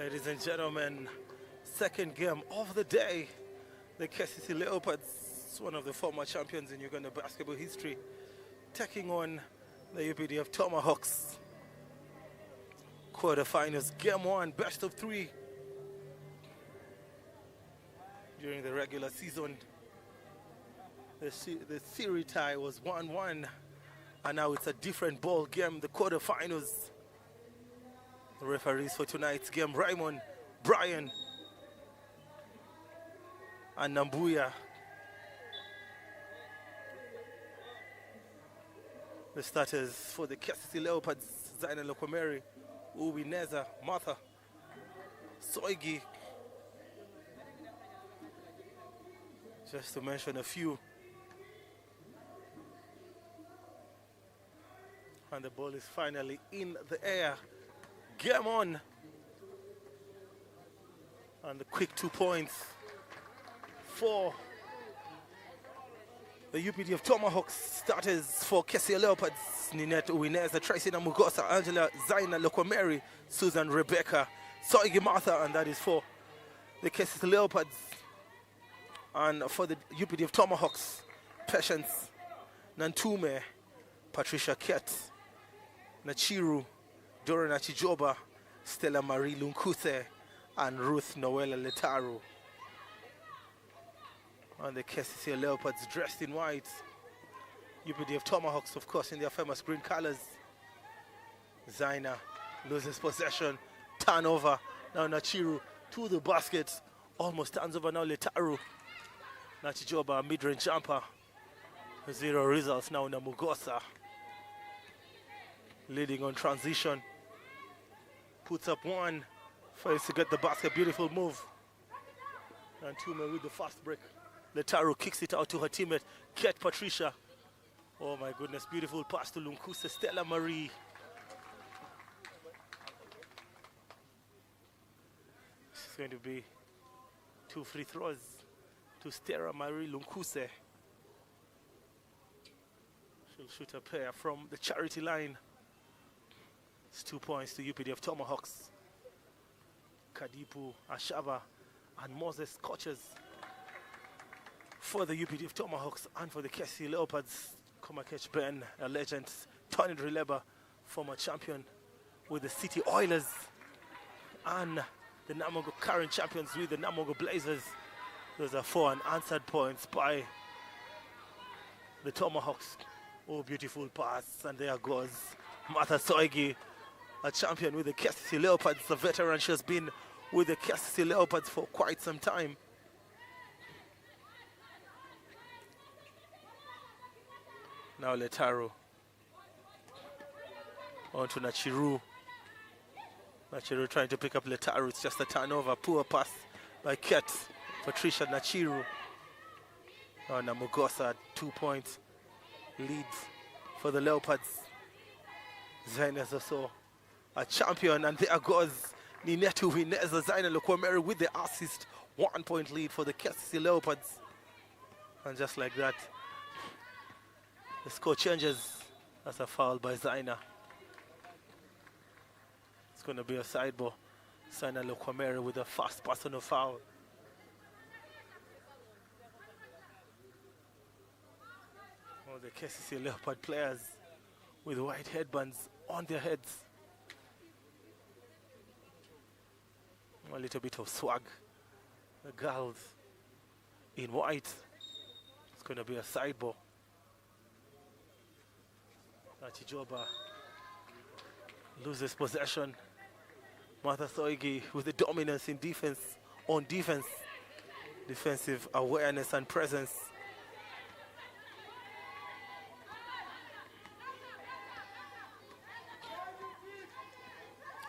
Ladies and gentlemen, second game of the day. The KCCA Leopards, one of the former champions in Uganda basketball history, taking on the UPDF Tomhawks. Quarterfinals, game one, best of three. During the regular season, the series tie was 1-1, and now it's a different ball game, the quarterfinals. The referees for tonight's game, Raymond, Brian, and Nambuya. The starters for the KCCA Leopards, Zaina Lokomeri, Ubi Neza, Martha, Soigi. Just to mention a few. And the ball is finally in the air. Game on. And the quick 2 points for the UPDF Tomahawks. Starters for KCCA Leopards, Ninette Uwineza, Tracy Namugosa, Angela, Zaina Lokomeri, Susan Rebecca, Soigi Martha, and that is for the KCCA Leopards. And for the UPDF Tomahawks, Patience Nantume, Patricia Ket, Nachiru, Dora Nachijoba, Stella Marie Lunkuse, and Ruth Noella Letaru. And the KCCA Leopards dressed in white. UPDF Tomahawks, of course, in their famous green colors. Zaina loses possession, turnover. Now Nachiru to the basket, almost turns over now Letaru. Nachijoba, mid-range jumper. 0 results now. Namugosa leading on transition. Puts up one, fails to get the basket. Beautiful move. And Tume with the fast break. Letaru kicks it out to her teammate, Ket Patricia. Oh my goodness, beautiful pass to Lunkuse, Stella Marie. This is going to be 2 free throws to Stella Marie Lunkuse. She'll shoot a pair from the charity line. It's 2 points to UPDF Tomahawks. Kadipu, Ashaba, and Moses coaches for the UPDF Tomahawks, and for the KCCA Leopards, Komakech Ben, a legend, Tony Drileba, former champion with the City Oilers, and the Namogo current champions with the Namogo Blazers. Those are 4 unanswered points by the Tomahawks. Oh, beautiful pass, and there goes Martha Soigi, a champion with the KCCA Leopards, a veteran. She has been with the KCCA Leopards for quite some time. Now Letaru on to Nachiru. Nachiru trying to pick up Letaru. It's just a turnover. Poor pass by Ket. Patricia Nachiru. Oh, Namugosa, 2 points lead for the Leopards. Zaina is also a champion, and there goes Ninetu Wineza, Zaina Lokomeri with the assist. 1 point lead for the KCCA Leopards. And just like that, the score changes. That's a foul by Zaina. It's going to be a side ball. Zaina Lokomeri with a fast personal foul. All the KCCA Leopard players with white headbands on their heads. A little bit of swag. The girls in white. It's going to be a side ball. Nachijoba loses possession. Martha Soigi with the dominance in defense, on defense. Defensive awareness and presence.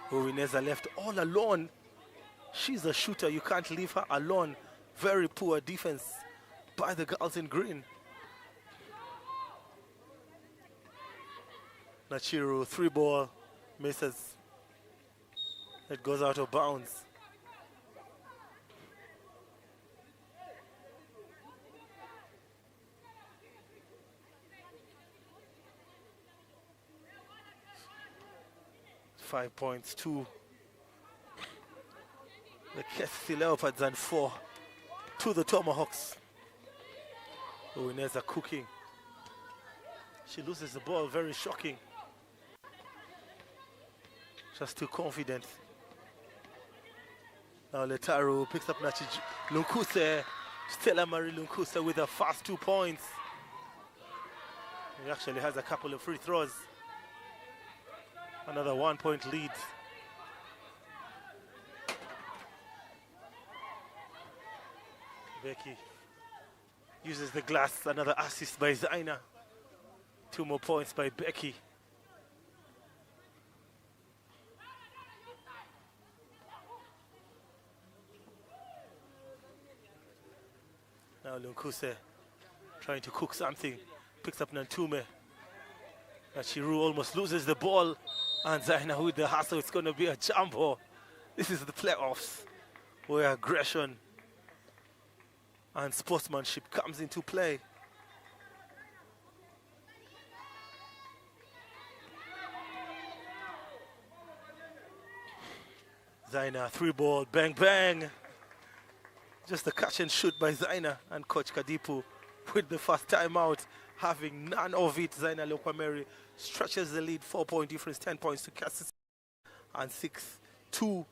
Uwineza left all alone. She's a shooter, you can't leave her alone. Very poor defense by the girls in green. Nachiru, 3 ball, misses. It goes out of bounds. .2 The KCCA Leopards and 4 to the Tomhawks. Uwineza cooking. She loses the ball, very shocking. Just too confident. Now Letaru picks up Nachi Lunkuse. Stella Marie Lunkuse with a fast 2 points. He actually has a couple of free throws. Another 1 point lead. Becky uses the glass, another assist by Zaina. 2 more points by Becky. Now Lunkuse trying to cook something, picks up Nantume. Chiru almost loses the ball, and Zaina with the hustle. It's going to be a jumbo. This is the playoffs where aggression and sportsmanship comes into play. Zaina, 3-ball, bang, bang. Just a catch and shoot by Zaina, and Coach Kadipu with the first time out, having none of it. Zaina Lokwameri stretches the lead, 4-point difference, 10 points to KCCA, and 6 to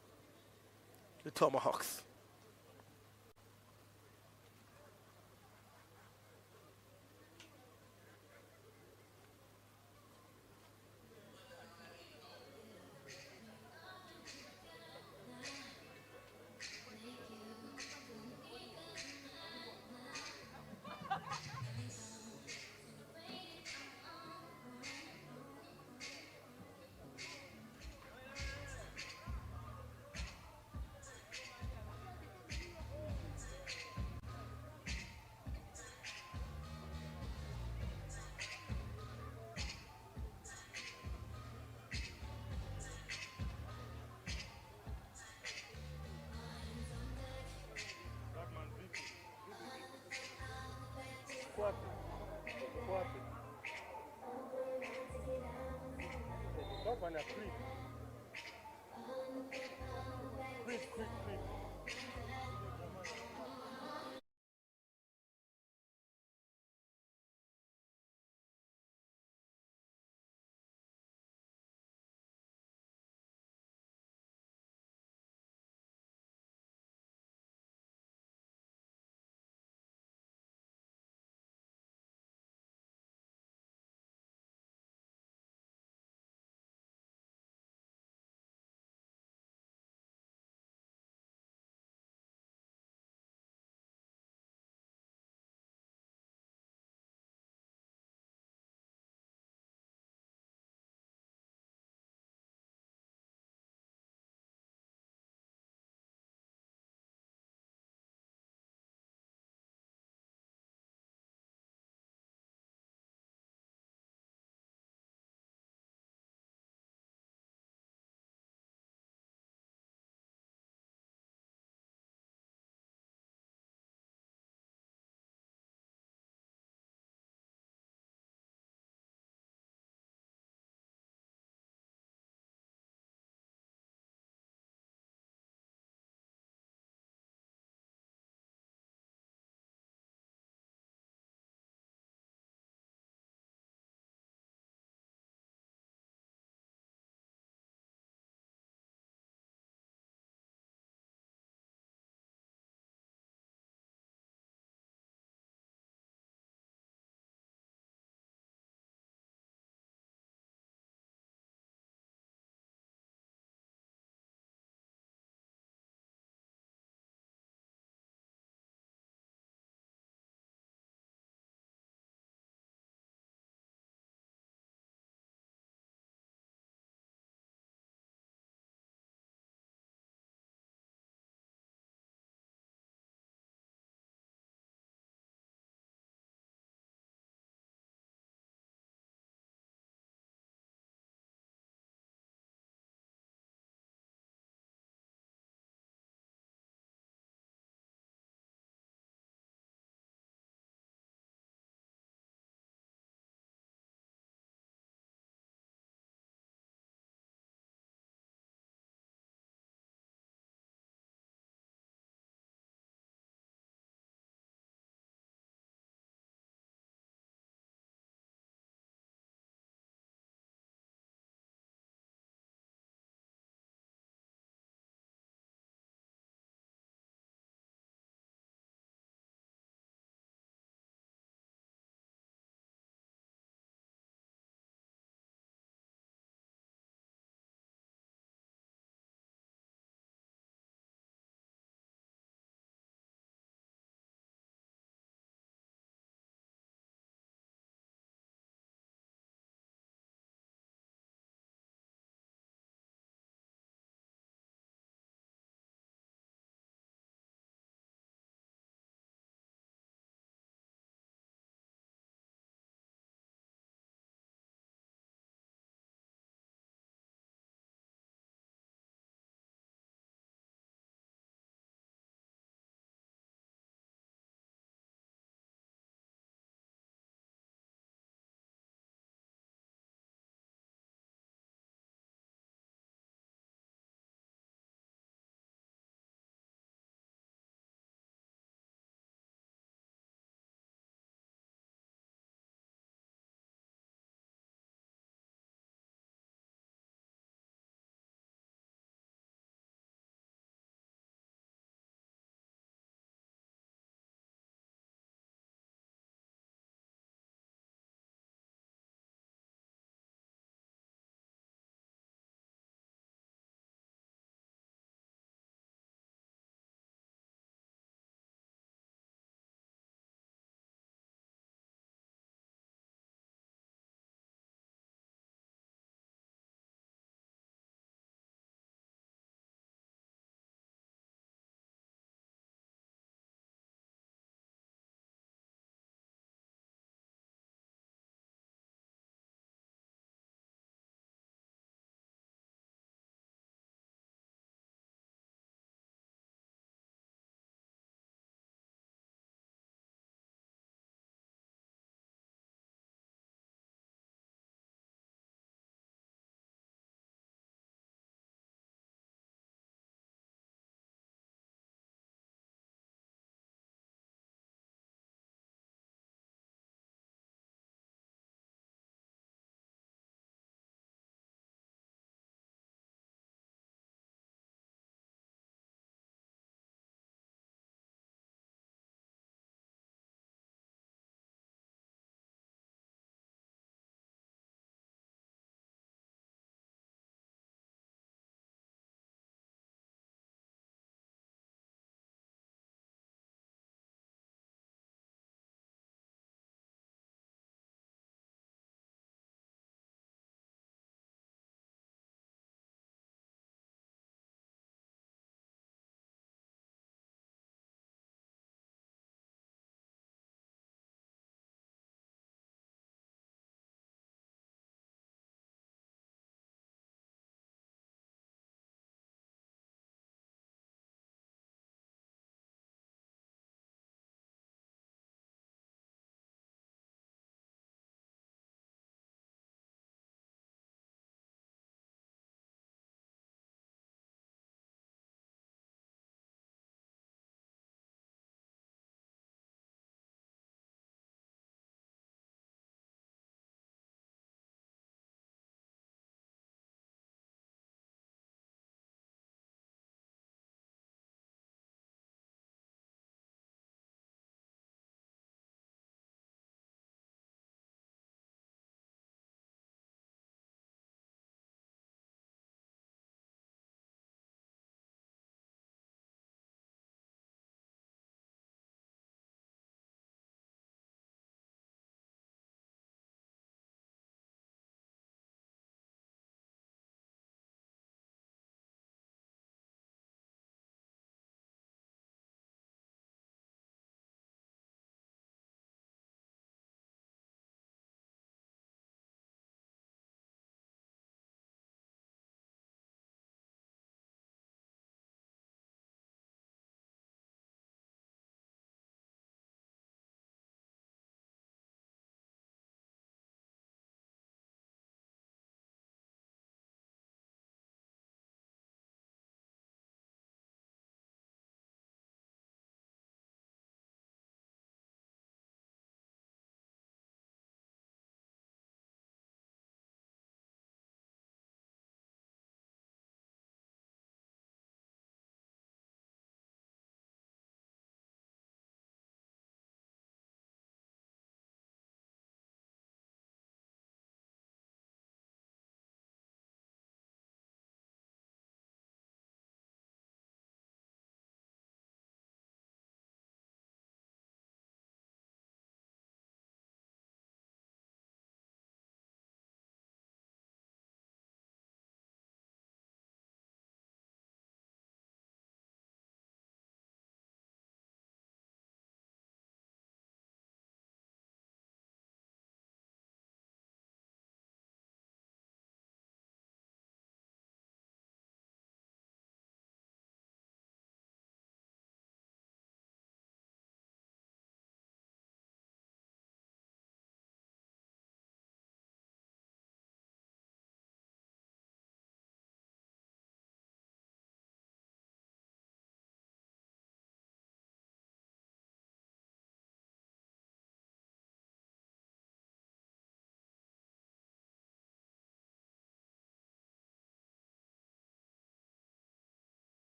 the Tomahawks.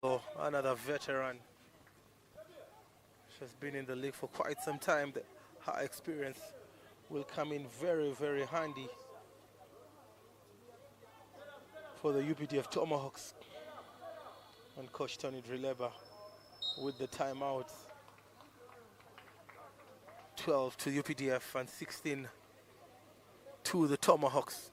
Oh, another veteran. She's been in the league for quite some time. Her experience will come in very, very handy for the UPDF Tomahawks. And Coach Tony Drileba with the timeouts. 12 to UPDF and 16 to the Tomahawks.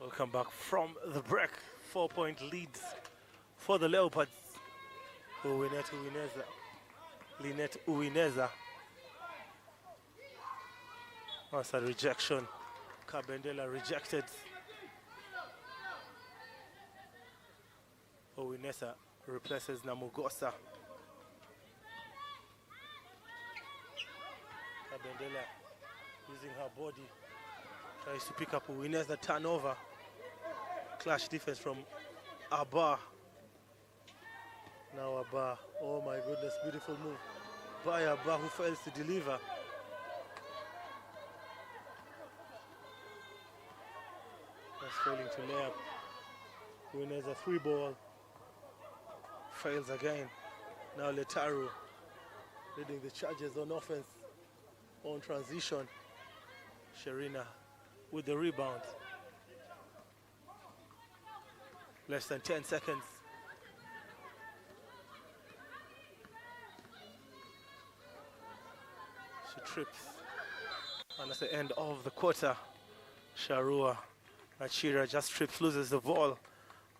Welcome back from the break. 4-point leads for the Leopards. Lynette Uwineza. That's a rejection. Kabendela rejected. Uwineza replaces Namugosa. Kabendela using her body. Tries to pick up Uwineza turnover. Clash defense from Abba. Now Abba, oh my goodness, beautiful move by Abba, who fails to deliver. Just failing to lay up. Winners a 3-ball. Fails again. Now Letaru leading the charges on offense, on transition. Sherina with the rebound. Less than 10 seconds. She trips. And at the end of the quarter, Sharua Achira just trips, loses the ball.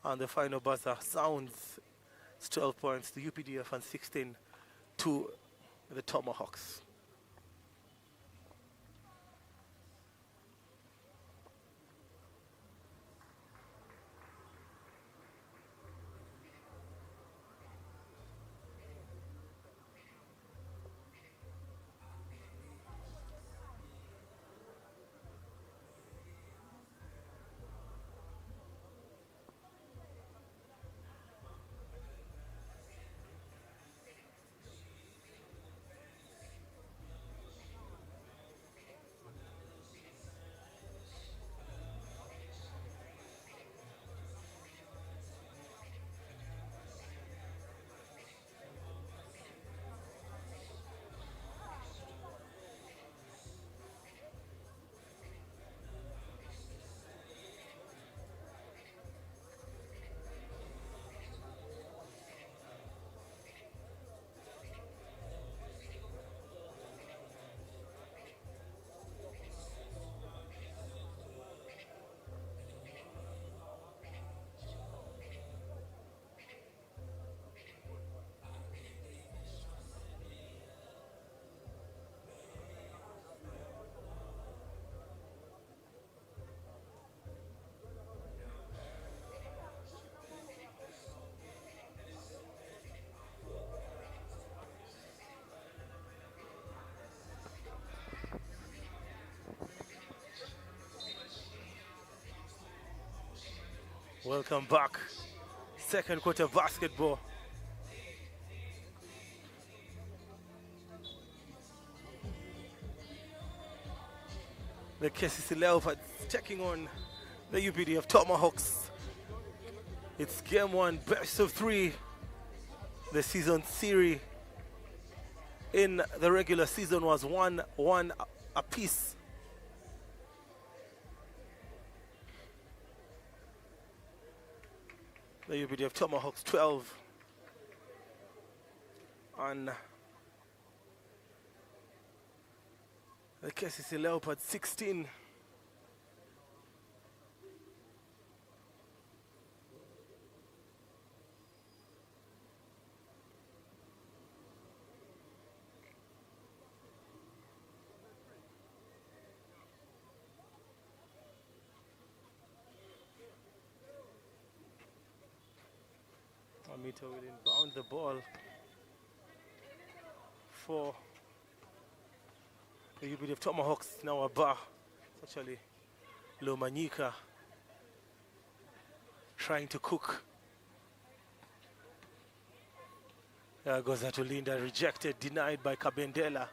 And the final buzzer sounds. It's 12 points to UPDF and 16 to the Tomahawks. Welcome back. Second quarter basketball. The KCCA Leopards taking on the UPDF Tomhawks. It's game one, best of three. The season series in the regular season was 1-1 apiece. The UPDF Tomahawks 12 and the KCCA Leopards 16. Amito will inbound the ball for the UPDF Tomahawks. Now a bar. It's actually Lomanyika trying to cook. There goes Atulinda, rejected, denied by Kabendela.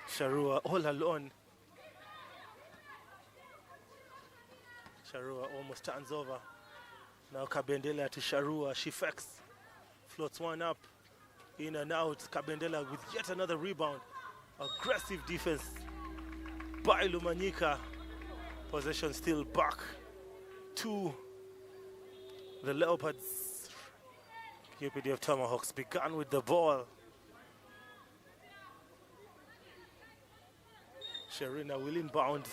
Sharua all alone. Sharua almost turns over. Now Kabendela to Sharua. She fakes. Floats one up. In and out. Kabendela with yet another rebound. Aggressive defense by Lumanyika. Possession still back to the Leopards. UPDF Tomahawks began with the ball. Sharina will inbound.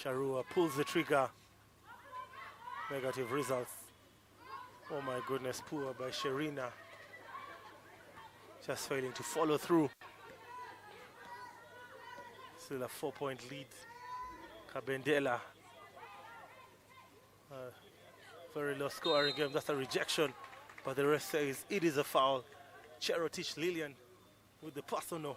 Sharua pulls the trigger. Negative results. Oh my goodness, poor by Sharina. Just failing to follow through. Still a 4-point lead. Kabendela. Very low scoring game. That's a rejection. But the rest says it is a foul. Cherotich Lillian with the personal.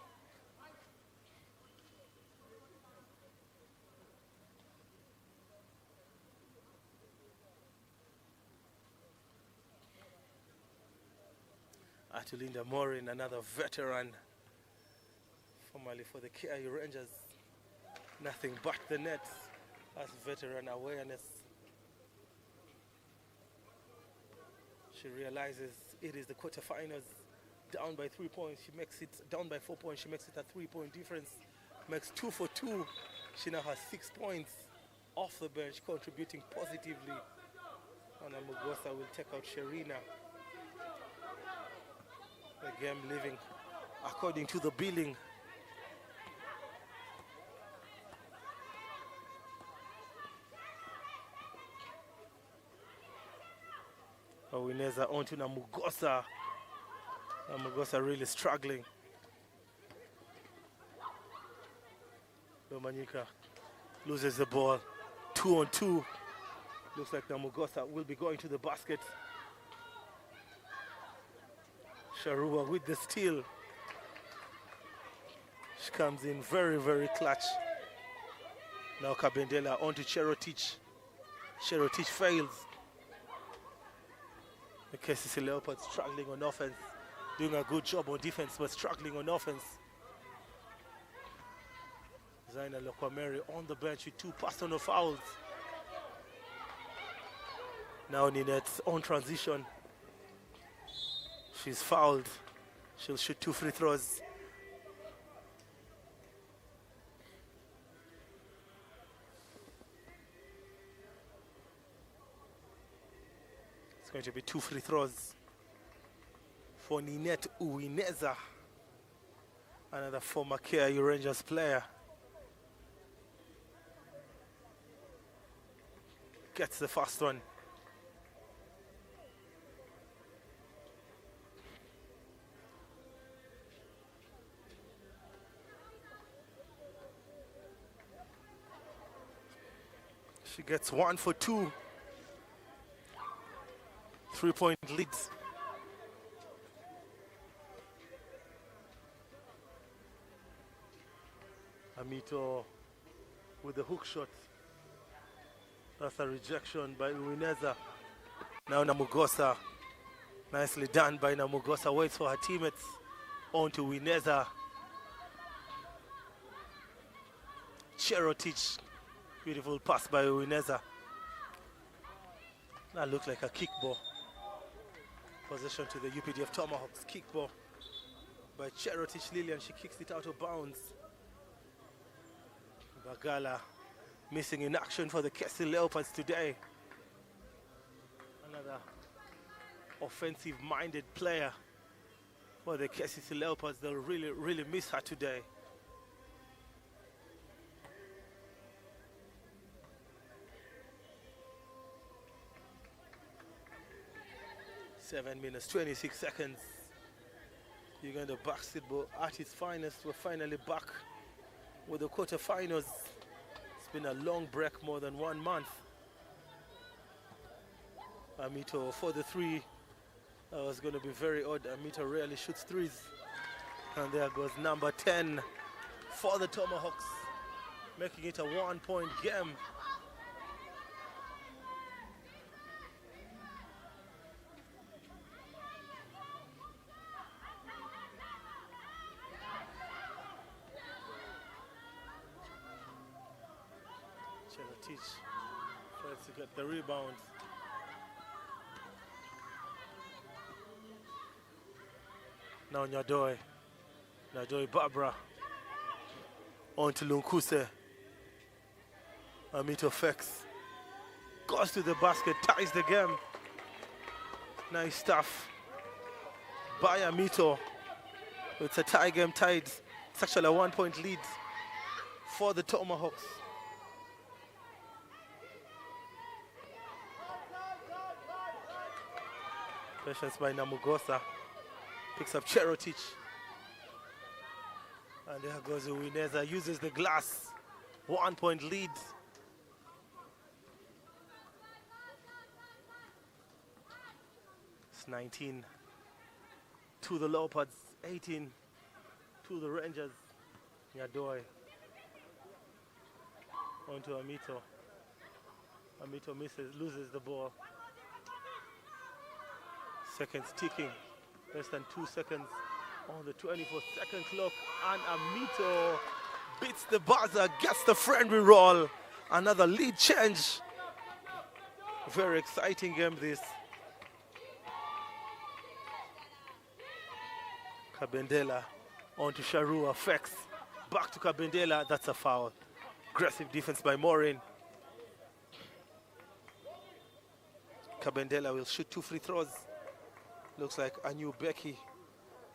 Atulinda Morin, another veteran, formerly for the KIU Rangers. Nothing but the net. That's veteran awareness. She realizes it is the quarterfinals. Down by 3 points, she makes it down by 4 points. She makes it a 3-point difference. Makes 2 for 2. She now has 6 points off the bench, contributing positively. Ana Mugosa will take out Sharina. The game living according to the billing. Owineza onto Namugosa. Namugosa really struggling. Lomanyika loses the ball. 2-on-2. Looks like Namugosa will be going to the basket. Sharua with the steal. She comes in very, very clutch. Now Kabendela onto Cherotich. Cherotich fails. The KCCA Leopards struggling on offense. Doing a good job on defense, but struggling on offense. Zaina Lokwameri on the bench with 2 personal fouls. Now Ninette's on transition. She's fouled. She'll shoot 2 free throws. It's going to be 2 free throws for Ninette Uwineza, another former KIU Rangers player. Gets the first one. She gets 1 for 2. 3-point leads. Amito with the hook shot. That's a rejection by Uwineza. Now Namugosa. Nicely done by Namugosa. Waits for her teammates. On to Uwineza. Cherotich. Beautiful pass by Uwineza. That looked like a kickball. Possession to the UPDF Tomahawks. Kickball by Cherotich Lillian. She kicks it out of bounds. Bagala missing in action for the KCCA Leopards today. Another offensive-minded player for the KCCA Leopards. They'll really miss her today. Seven minutes, 26 seconds. Uganda basketball at its finest. We're finally back with the quarterfinals. It's been a long break, more than 1 month. Amito for the three. That was going to be very odd. Amito rarely shoots threes. And there goes number 10 for the Tomahawks, making it a 1-point game. Cherotich tries to get the rebound. Now Nyadoy Barbara on to Lunkuse. Amito Fex goes to the basket, ties the game. Nice stuff by Amito. It's a tie game, tied. It's actually a 1-point lead for the Tomahawks. Patience by Namugosa. Picks up Cherotich. And there goes Uwineza. Uses the glass. 1-point lead. It's 19 to the Leopards. 18 to the Rangers. Nyadoy. On to Amito. Amito loses the ball. Seconds ticking. Less than 2 seconds on the 24-second clock. And Amito beats the buzzer, gets the friendly roll. Another lead change. Very exciting game this. Kabendela on to Sharua. Fex back to Kabendela. That's a foul. Aggressive defense by Maureen. Kabendela will shoot 2 free throws. Looks like a new Becky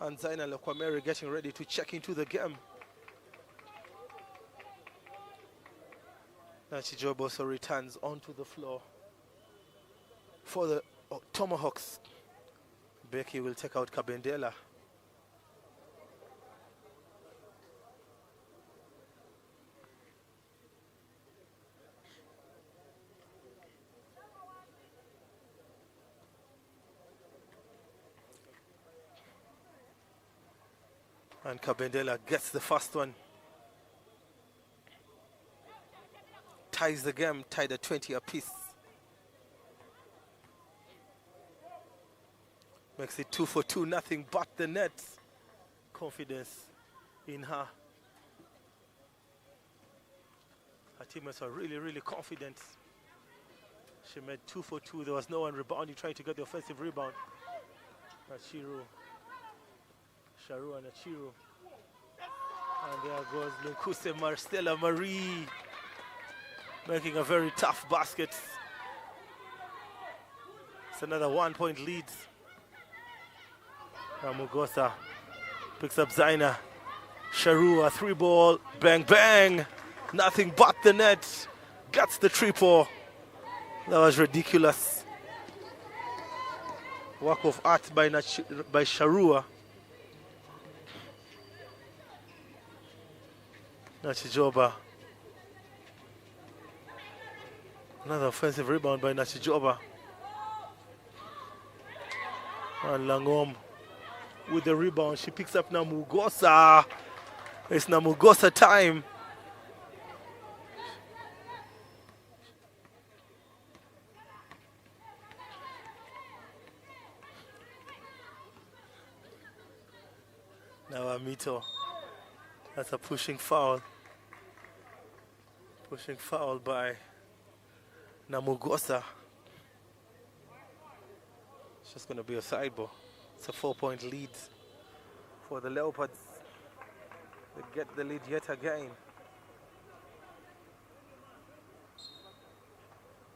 and Zaina Lekwameri getting ready to check into the game. Nachijob also returns onto the floor for the Tomahawks. Becky will take out Kabendela. And Kabendela gets the first one. Ties the game, tied at 20 apiece. Makes it 2 for 2, nothing but the net. Confidence in her. Her teammates are really confident. She made 2 for 2. There was no one rebounding, trying to get the offensive rebound. Sharu and Achiru. And there goes Lunkuse Marstella Marie, making a very tough basket. It's another 1-point lead. Mugosa picks up Zaina. Sharu, a 3-ball, bang bang. Nothing but the net. Gets the triple. That was ridiculous. Work of art by Sharua. Nachijoba. Another offensive rebound by Nachijoba. And Langom with the rebound. She picks up Namugosa. It's Namugosa time. Now Amito. That's a pushing foul. Pushing foul by Namugosa. It's just going to be a sideball. It's a 4-point lead for the Leopards. They get the lead yet again.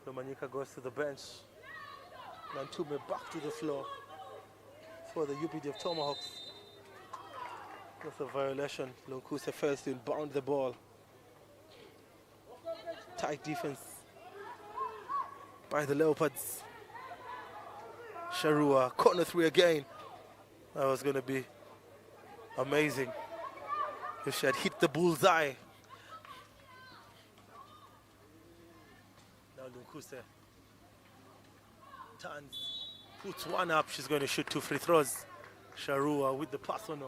Domanyika goes to the bench. Nantume back to the floor for the UPDF Tomahawks. That's a violation. Lunkuse fails to inbound the ball. Tight defense by the Leopards. Sharua, corner 3 again. That was going to be amazing if she had hit the bullseye. Now Lunkuse turns, puts one up. She's going to shoot 2 free throws. Sharua with the pass on her.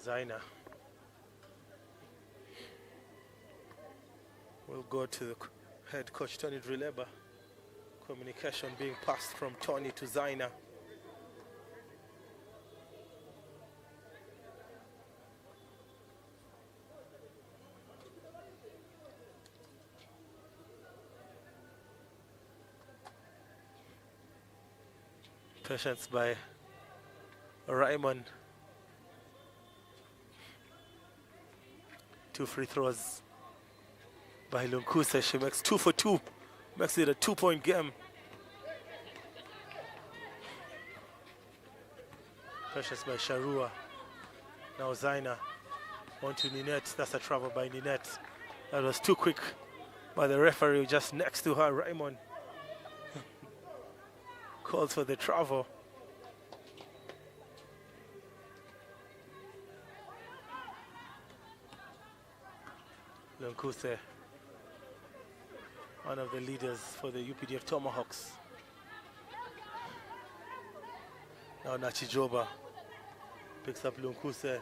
Zaina will go to the head coach Tony Drileba. Communication being passed from Tony to Zaina. Patience by Raymond. 2 free throws by Lunkuse. She makes 2 for 2. Makes it a 2-point game. Precious by Sharua. Now Zaina on to Ninette. That's a travel by Ninette. That was too quick by the referee just next to her. Raymond calls for the travel. Lunkuse, one of the leaders for the UPDF Tomahawks. Now Nachijoba picks up Lunkuse.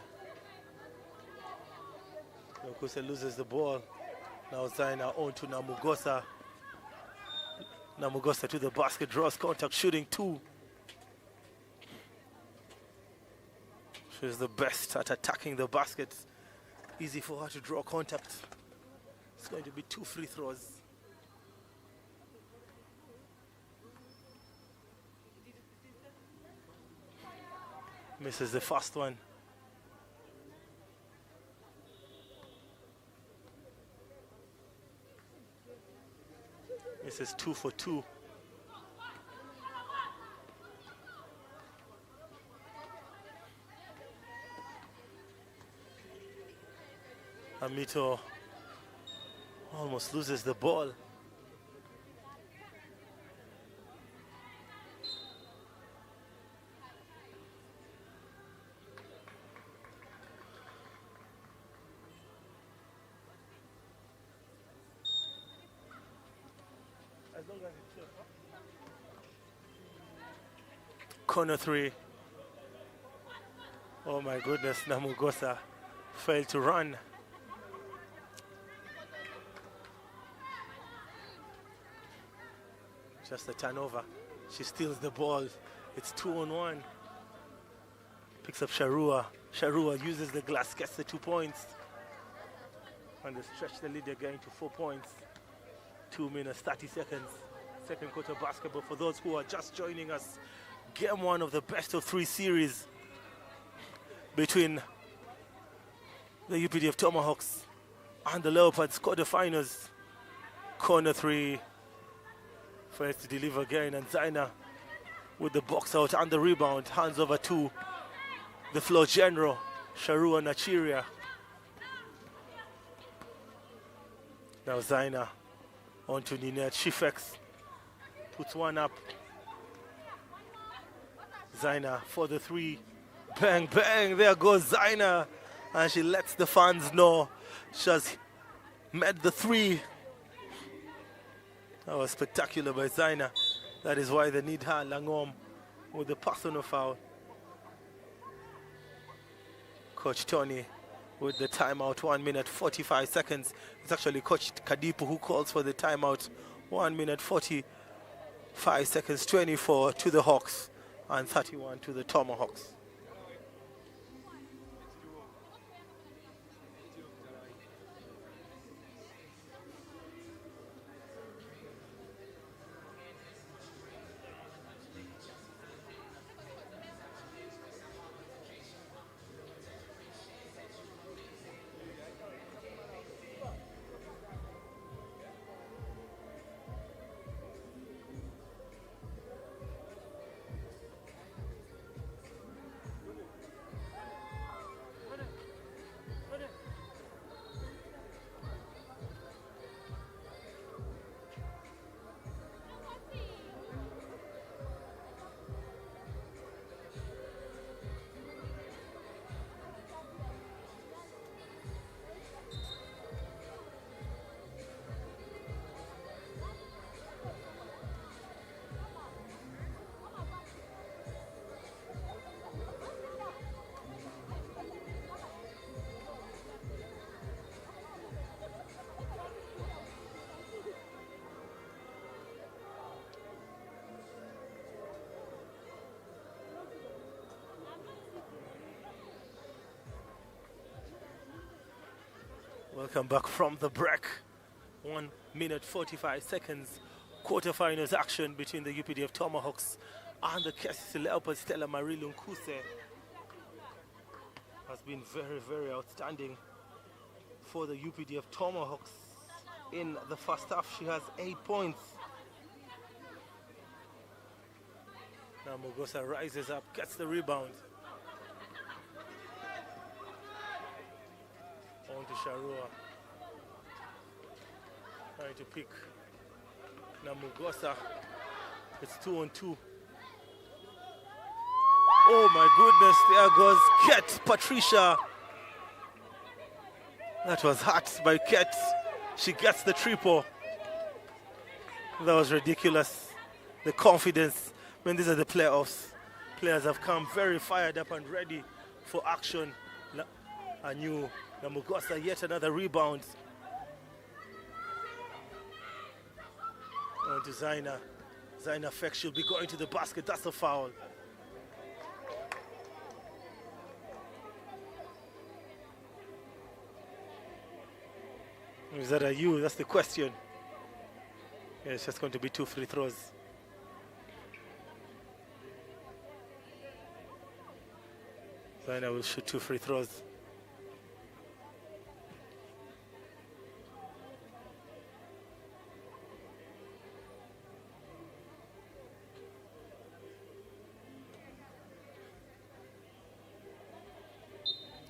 Lunkuse loses the ball. Now Zaina on to Namugosa. Namugosa to the basket, draws contact, shooting 2. She's the best at attacking the basket. Easy for her to draw contact. It's going to be 2 free throws. Misses the first one. Misses 2 for 2. Amito almost loses the ball. Corner 3. Oh my goodness, Namugosa failed to run. Just a turnover. She steals the ball. It's 2-on-1. Picks up Sharua. Sharua uses the glass, gets the 2 points. And they stretch the lead again to 4 points. 2 minutes, 30 seconds. Second quarter basketball for those who are just joining us. Game 1 of the best of 3 series between the UPDF Tomahawks and the Leopards quarterfinals. Corner 3. First to deliver again, and Zaina with the box out and the rebound. Hands over to the floor general, Sharua Nachiria. Now Zaina on to Ninette. Shifex puts one up. Zaina for the 3. Bang, bang, there goes Zaina. And she lets the fans know she has made the 3. That was spectacular by Zaina. That is why they need her, Langom, with the personal foul. Coach Tony with the timeout, 1 minute, 45 seconds. It's actually Coach Kadipu who calls for the timeout. 1 minute 45 seconds, 24 to the Hawks and 31 to the Tomahawks. Welcome back from the break. 1 minute 45 seconds. Quarterfinals action between the UPDF Tomahawks and the KCCA Leopards. Stella Marie Lunkuse has been very, very outstanding for the UPDF Tomahawks. In the first half, she has 8 points. Now Mugosa rises up, gets the rebound. On to Sharua. Trying to pick Namugosa. It's 2-on-2. Oh my goodness, there goes Ket Patricia. That was hot by Ket. She gets the triple. That was ridiculous. The confidence. When these are the playoffs, players have come very fired up and ready for action. A new Namugosa, yet another rebound. On to Zaina. Zaina Feck, she'll be going to the basket. That's a foul. Is that a U? That's the question. Yeah, it's just going to be 2 free throws. Zaina will shoot 2 free throws.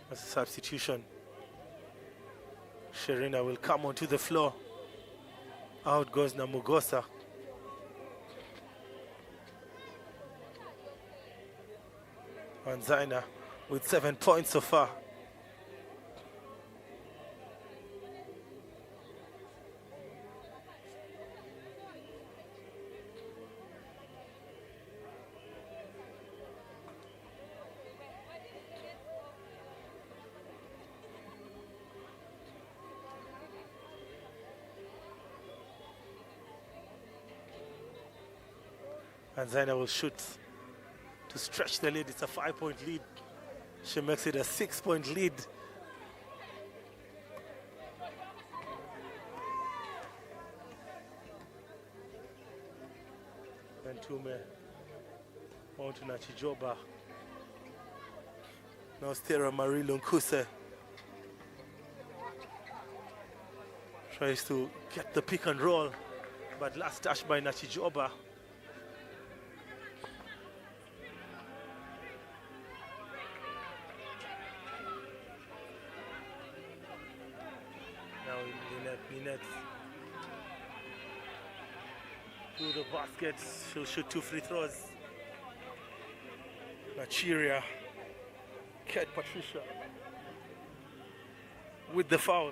That's a substitution. Sherina will come onto the floor. Out goes Namugosa. And Zaina with 7 points so far. And Zaina will shoot to stretch the lead. It's a 5-point lead. She makes it a 6-point lead. And Tume on to Nachijoba. Now Stella Marie Lunkuse tries to get the pick and roll, but last touch by Nachijoba. To the basket, she'll shoot 2 free throws. Nigeria, Ket Patricia with the foul.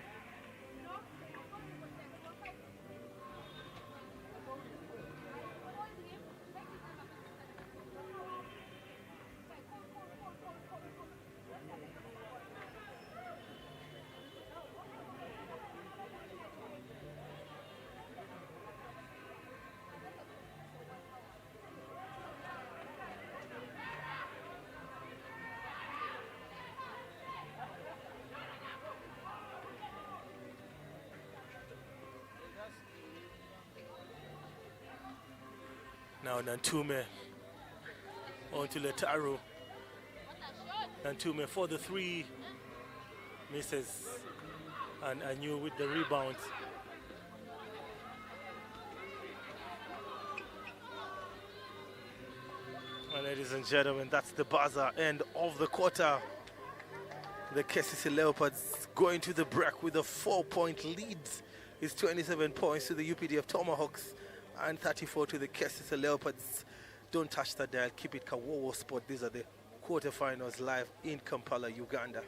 Now Nantume on to Letaru. Nantume for the three, misses, and Anu with the rebound. And ladies and gentlemen, that's the buzzer end of the quarter. The KCCA Leopards going to the break with a 4-point lead. It's 27 points to the UPDF Tomahawks and 34 to the KCCA Leopards. Don't touch that dial, keep it Kawowo Sport. These are the quarterfinals live in Kampala, Uganda.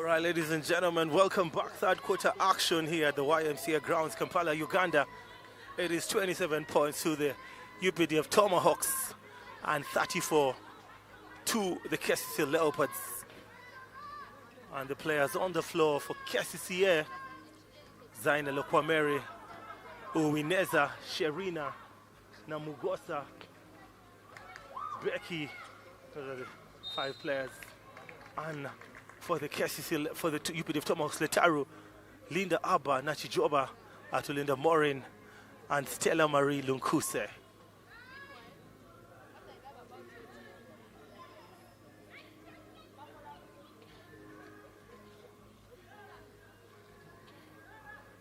Right, ladies and gentlemen, welcome back. Third quarter action here at the YMCA grounds, Kampala, Uganda. It is 27 points to the UPDF Tomahawks and 34 to the KCCA Leopards. And the players on the floor for KCCA, Zaina Lokwameri, Uwineza, Sherina, Namugosa, Becky, those are the 5 players. And for the KCC, for the UPDF Tomahawks, Letaru, Linda Abba, Nachijoba, Atulinda Morin, and Stella Marie Lunkuse.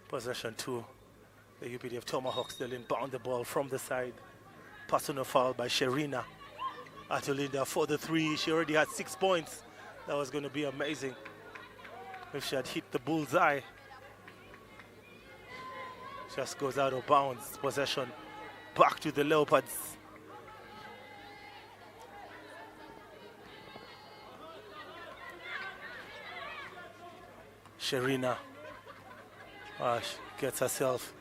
Possession 2, the UPDF Tomahawks, they'll inbound the ball from the side. Personal foul by Sherina. Atulinda for the 3, she already had 6 points. That was going to be amazing if she had hit the bullseye. Just goes out of bounds. Possession back to the Leopards. Sherina gets herself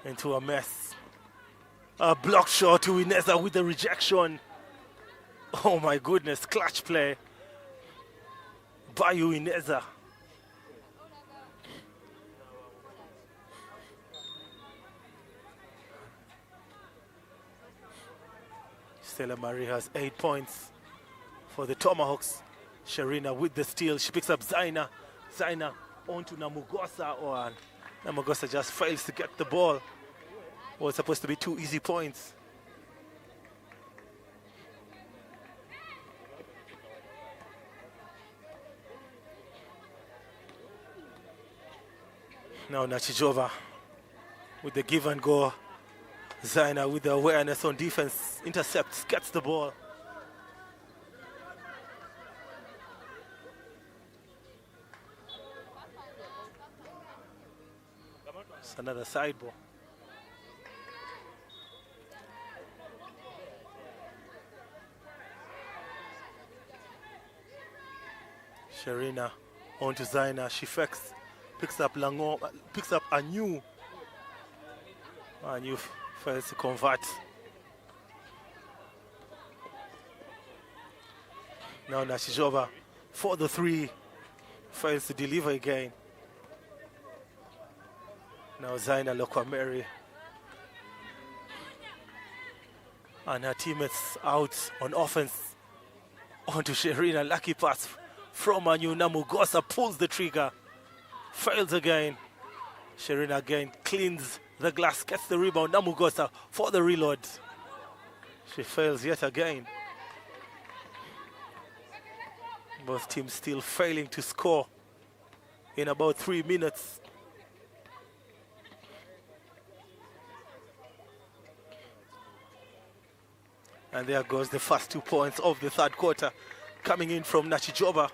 into a mess. A block shot to Ineza with the rejection. Oh my goodness, clutch play by Ineza. Stella Marie has 8 points for the Tomahawks. Sherina with the steal. She picks up Zaina. Zaina onto Namugosa. Oh, Namugosa just fails to get the ball. Well, it's supposed to be 2 easy points. Now Nachijova with the give and go. Zaina with the awareness on defense, intercepts, gets the ball. It's another side ball. Sherina on to Zaina. She picks up Lango, picks up Anu. Anu fails to convert. Now Nashijova for the 3, fails to deliver again. Now Zaina Lokwameri and her teammates out on offense. Onto Sherina, lucky pass from Anu. Namugosa pulls the trigger. Fails again. Sherina again cleans the glass, gets the rebound. Namugosa for the reload. She fails yet again. Both teams still failing to score in about 3 minutes. And there goes the first 2 points of the third quarter, coming in from Nachijoba.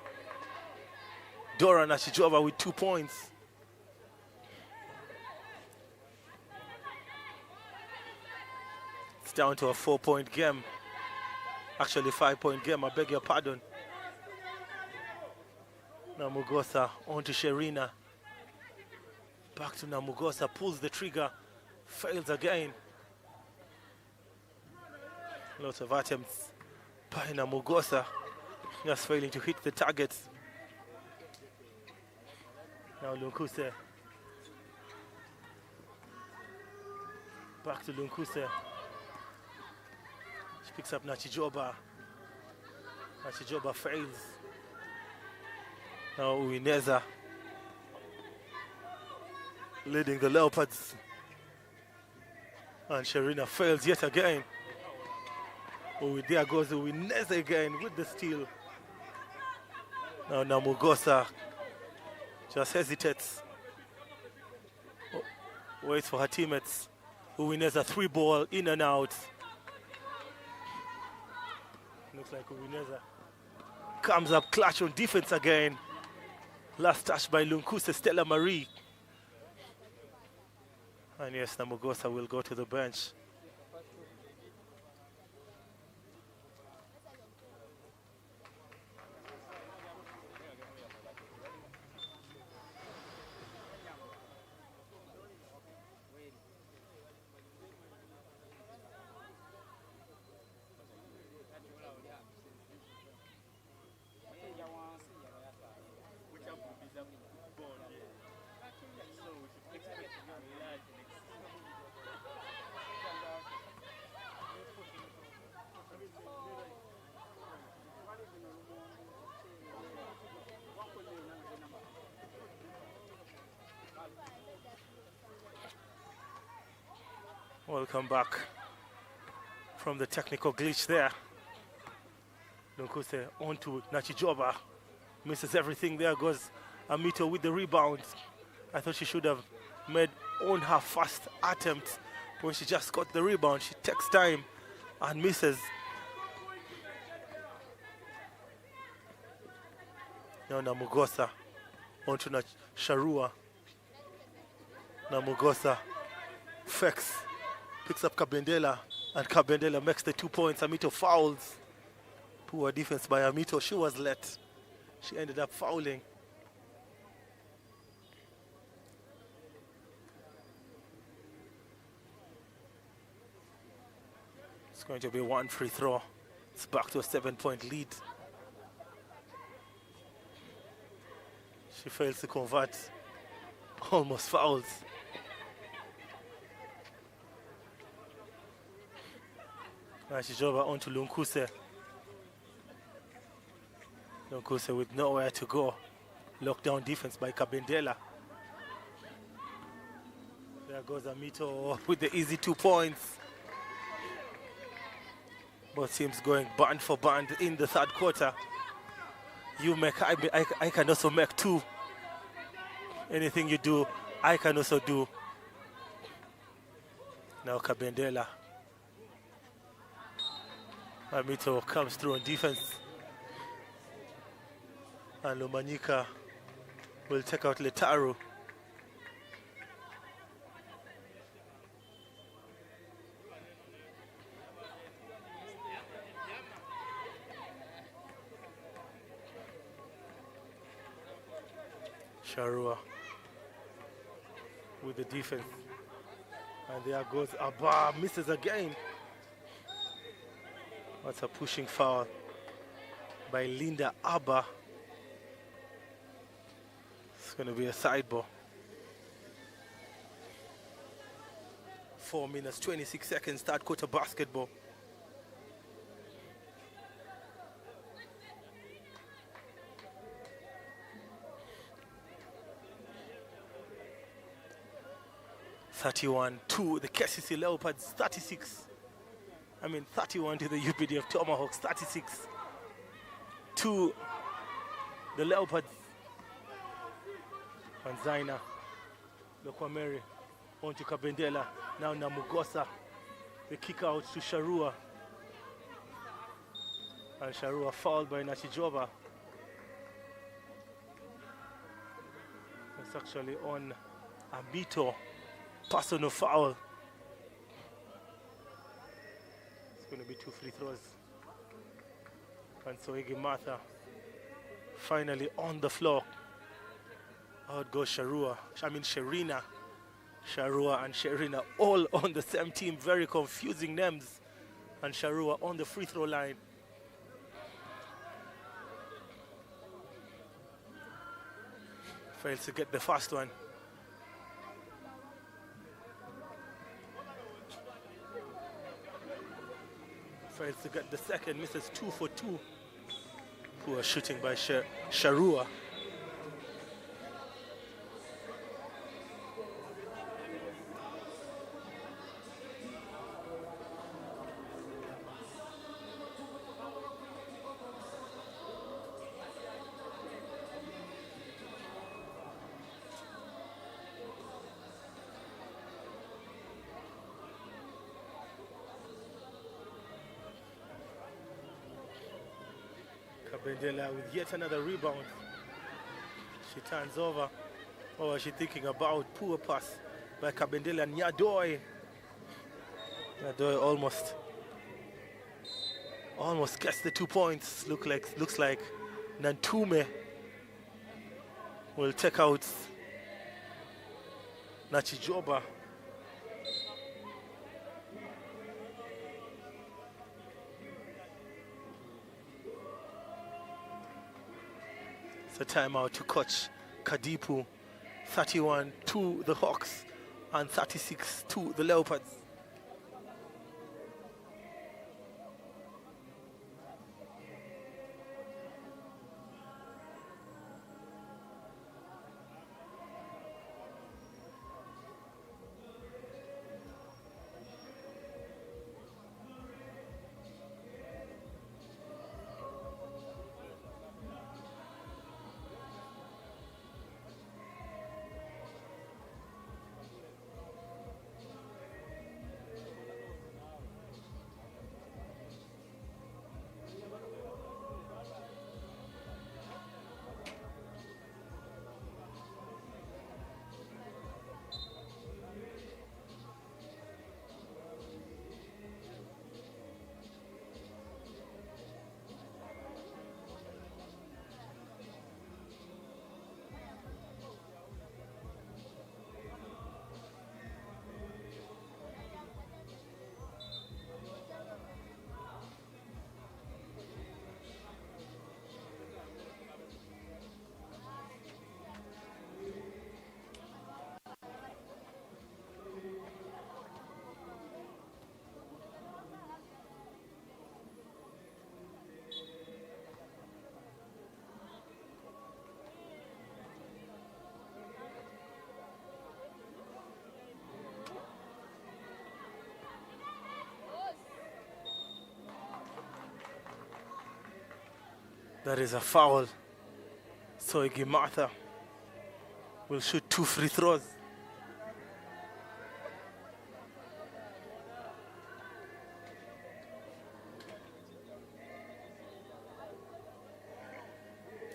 Dora Nashijova with 2 points. It's down to a 4-point game. Actually 5-point game, I beg your pardon. Namugosa on to Sherina. Back to Namugosa, pulls the trigger, fails again. Lots of attempts by Namugosa, just failing to hit the targets. Now Lunkuse. Back to Lunkuse. She picks up Nachijoba. Nachijoba fails. Now Uwineza leading the Leopards. And Sherina fails yet again. Oh, there goes Uwineza again with the steal. Now Namugosa just hesitates. Waits for her teammates. Uwineza 3-ball in and out. Looks like Uwineza comes up clutch on defense again. Last touch by Lunkuse, Stella Marie. And yes, Namugosa will go to the bench. Welcome back from the technical glitch there. Lunkuse on to Nachijoba. Misses everything. There goes Amito with the rebound. I thought she should have made on her first attempt. When she just got the rebound, she takes time and misses. Now Namugosa onto Sharua. Namugosa fakes, picks up Kabendela, and Kabendela makes the 2 points. Amito fouls. Poor defense by Amito. She was let. She ended up fouling. It's going to be one free throw. It's back to a 7-point lead. She fails to convert. Almost fouls. Nachijoba on to Lunkuse. Lunkuse with nowhere to go. Lockdown defense by Kabendela. There goes Amito with the easy 2 points. Both teams going band for band in the third quarter. You make, I can also make 2. Anything you do, I can also do. Now Kabendela. Amito comes through on defense. And Lumanyika will take out Letaru. Sharua with the defense. And there goes Abba, misses again. That's a pushing foul by Linda Abba. It's going to be a sideball. 4 minutes, 26 seconds, third quarter basketball. (31-2) the KCCA Leopards, 36. 31 to the UPDF Tomhawks, 36. To the Leopards. Panzaina, Lokwamere, on to Kabendela. Now Namugosa. The kick out to Sharua. And Sharua fouled by Nachijoba. It's actually on Amito. Personal foul. It's going to be 2 free throws. And Soegi Martha finally on the floor. Out goes Sharua. Sherina. Sharua and Sherina all on the same team. Very confusing names. And Sharua on the free throw line. Fails to get the first one. Fails to get the second, misses 2 for 2. Poor shooting by Sharua. Kabendela with yet another rebound. She turns over. What was she thinking about? Poor pass by Kabendela and Nyadoi. Nyadoi almost gets the 2 points. Looks like Nantume will take out Nachijoba. It's a timeout to coach Kadipu. 31 to the Hawks and 36 to the Leopards. That is a foul. Soigi Martha will shoot 2 free throws.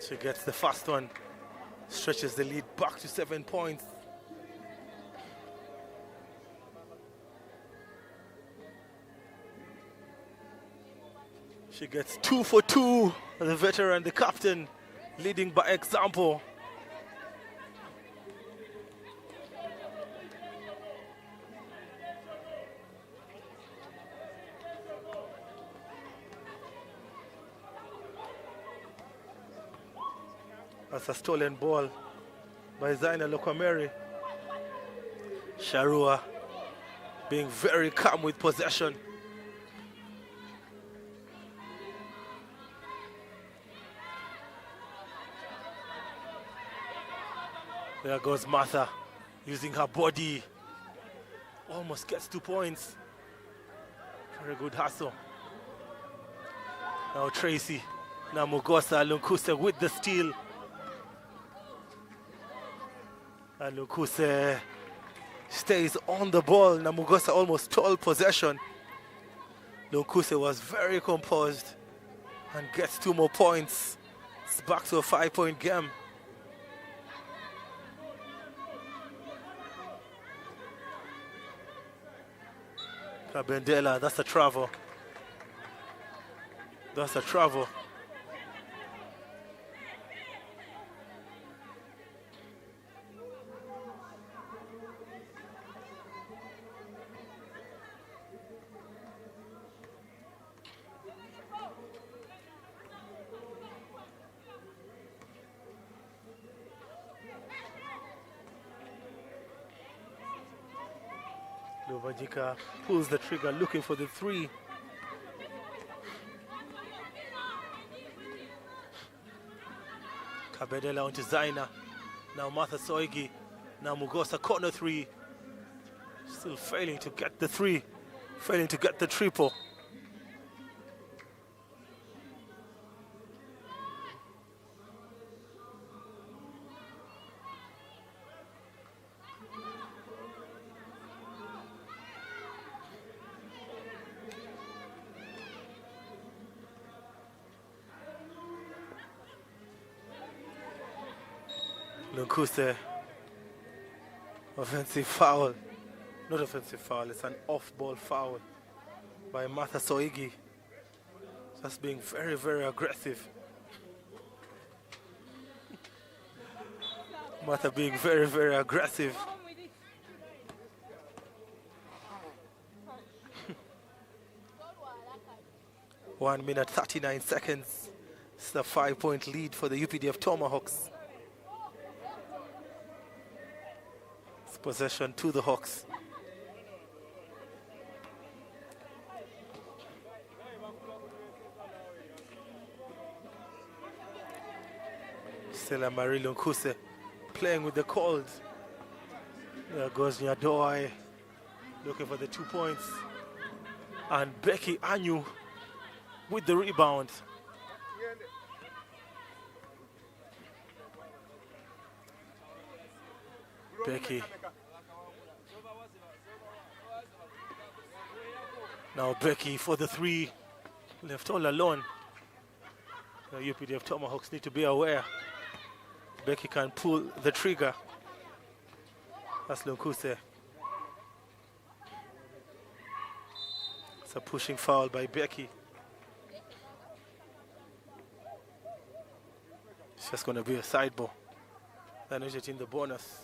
She gets the first one, stretches the lead back to 7 points. She gets 2 for 2. The veteran, the captain, leading by example. That's a stolen ball by Zaina Lokwameri. Sharua being very calm with possession. There goes Martha using her body. Almost gets 2 points. Very good hustle. Now Tracy. Now Mugosa Lunkuse with the steal. And Lunkuse stays on the ball. Namugosa almost stole possession. Lunkuse was very composed and gets 2 more points. It's back to a 5-point game. Kabendela, that's a travel. That's a travel. Lubajika pulls the trigger, looking for the 3. Kabedela onto Zaina. Now Martha Soigi. Now Mugosa corner 3. Still failing to get the 3. Failing to get the triple. Lunkuse, offensive foul. Not offensive foul, it's an off-ball foul by Martha Soigi. Just being very, very aggressive. Martha being very, very aggressive. One minute, 39 seconds. It's a 5-point lead for the UPDF Tomahawks. Possession to the Hawks. Stella Marie Lunkuse playing with the cold. There goes Nyadoai looking for the 2 points. And Becky Anyu with the rebound. Becky. Now Becky for the 3. Left all alone. The UPDF Tomahawks need to be aware. Becky can pull the trigger. That's Lunkuse. It's a pushing foul by Becky. It's just going to be a side ball. Then is it in the bonus.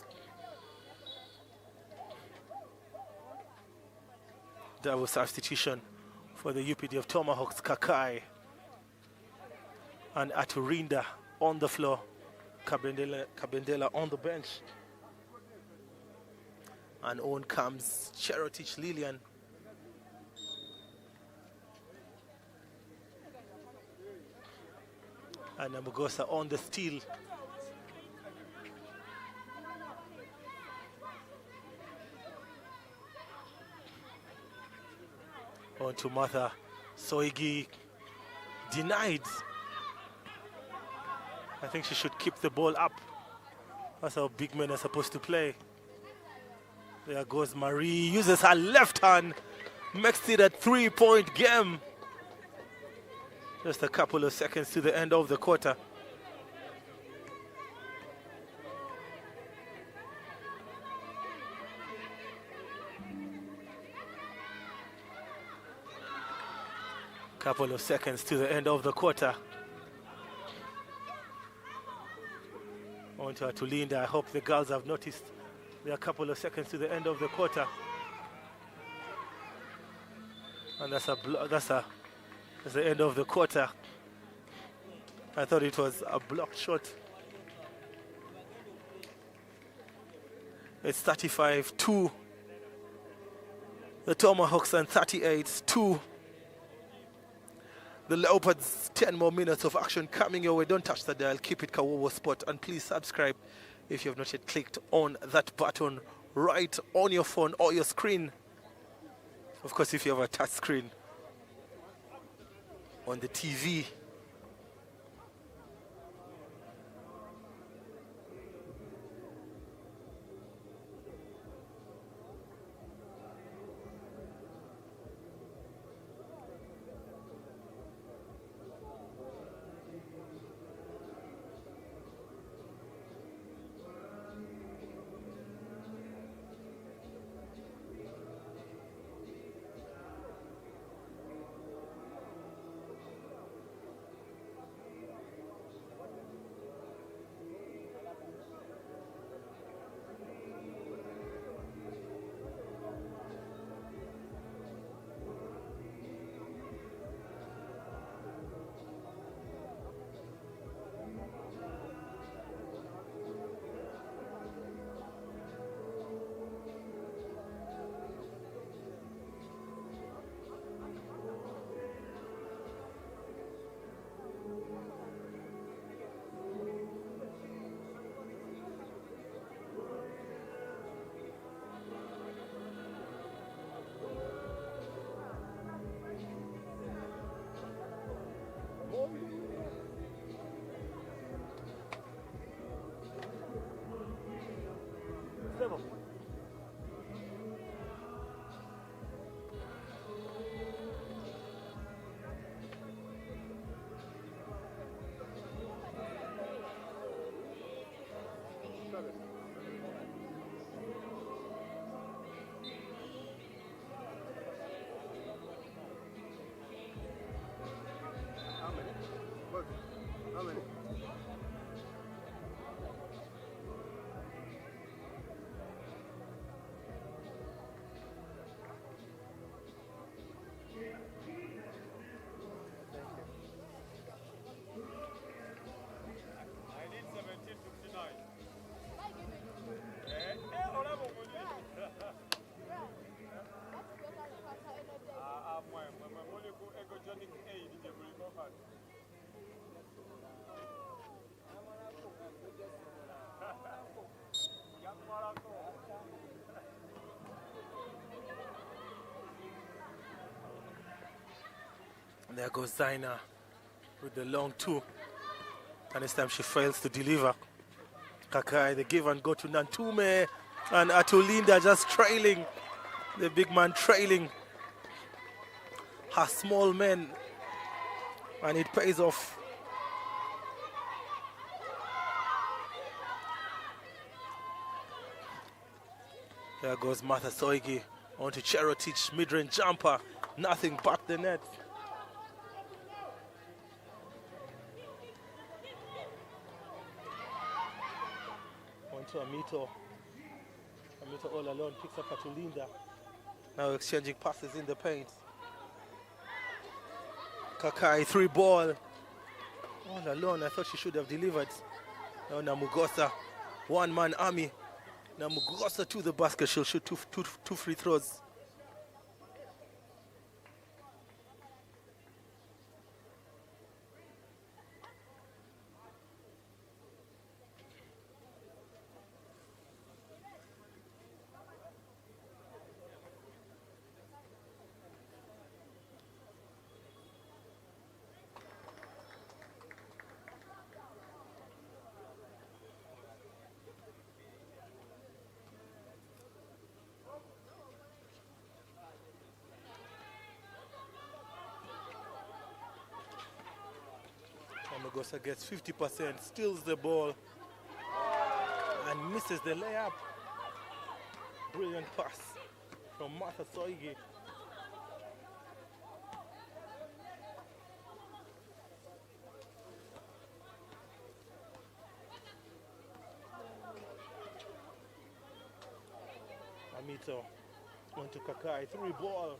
Double substitution for the UPDF Tomahawks. Kakai and Aturinda on the floor. Kabendela on the bench. And on comes Cherotich Lillian. And Namugosa on the steal. On to Martha Soigi, denied. I think she should keep the ball up. That's how big men are supposed to play. There goes Marie, uses her left hand, makes it a 3-point game. Just a couple of seconds to the end of the quarter. Couple of seconds to the end of the quarter. On to Atulinda. I hope the girls have noticed there are a couple of seconds to the end of the quarter. And that's the end of the quarter. I thought it was a blocked shot. It's 35-2. The Tomahawks and 38-2. The Leopards, 10 more minutes of action coming your way. Don't touch the dial. Keep it Kawowo Sport. And please subscribe if you have not yet clicked on that button right on your phone or your screen. Of course, if you have a touch screen on the TV. There goes Zaina with the long two. And this time she fails to deliver. Kakai, the give and go to Nantume. And Atulinda just trailing. The big man trailing her small men. And it pays off. There goes Martha Soigi on to Cherotich, mid-range jumper. Nothing but the net. To Amito. Amito all alone picks up Atulinda. Now exchanging passes in the paint. Kakai, 3 ball. All alone, I thought she should have delivered. Now Namugosa, 1-man army. Namugosa to the basket, she'll shoot two free throws. Magosa gets 50%, steals the ball, and misses the layup. Brilliant pass from Martha Soigi. Amito onto Kakai, 3 ball.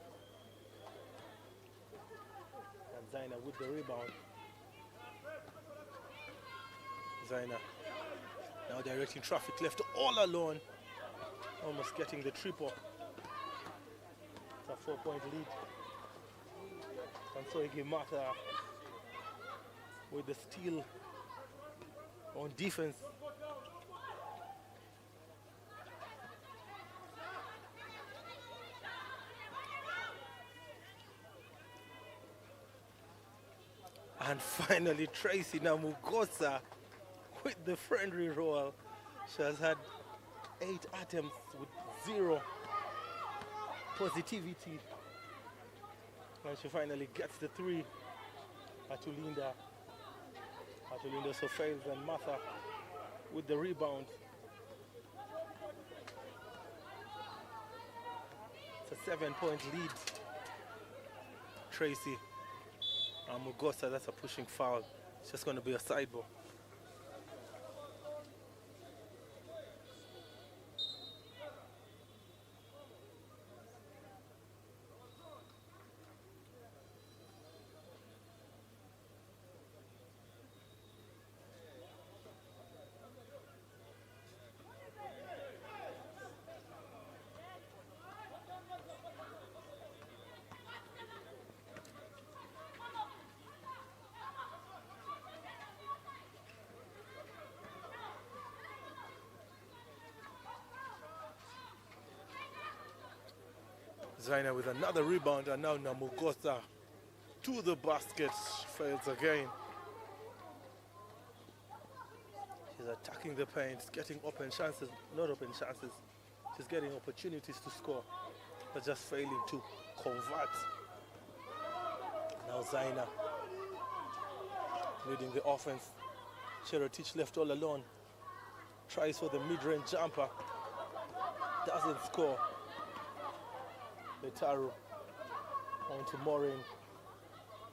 And Zaina with the rebound. Zaina now directing traffic left all alone. Almost getting the triple. It's a 4-point lead. And so he Mata with the steal on defense. And finally Tracy Namugosa with the friendly roll. She has had 8 attempts with 0 positivity. And she finally gets the 3. Atulinda so fails, and Martha with the rebound. It's a 7-point lead. Tracy Mugosa, that's a pushing foul. It's just going to be a side ball. Zaina with another rebound, and now Namugosa to the basket. Fails again. She's attacking the paint, getting open chances, not open chances. She's getting opportunities to score, but just failing to convert. Now Zaina leading the offense. Cherotich left all alone. Tries for the mid-range jumper. Doesn't score. Letaru on to Morin.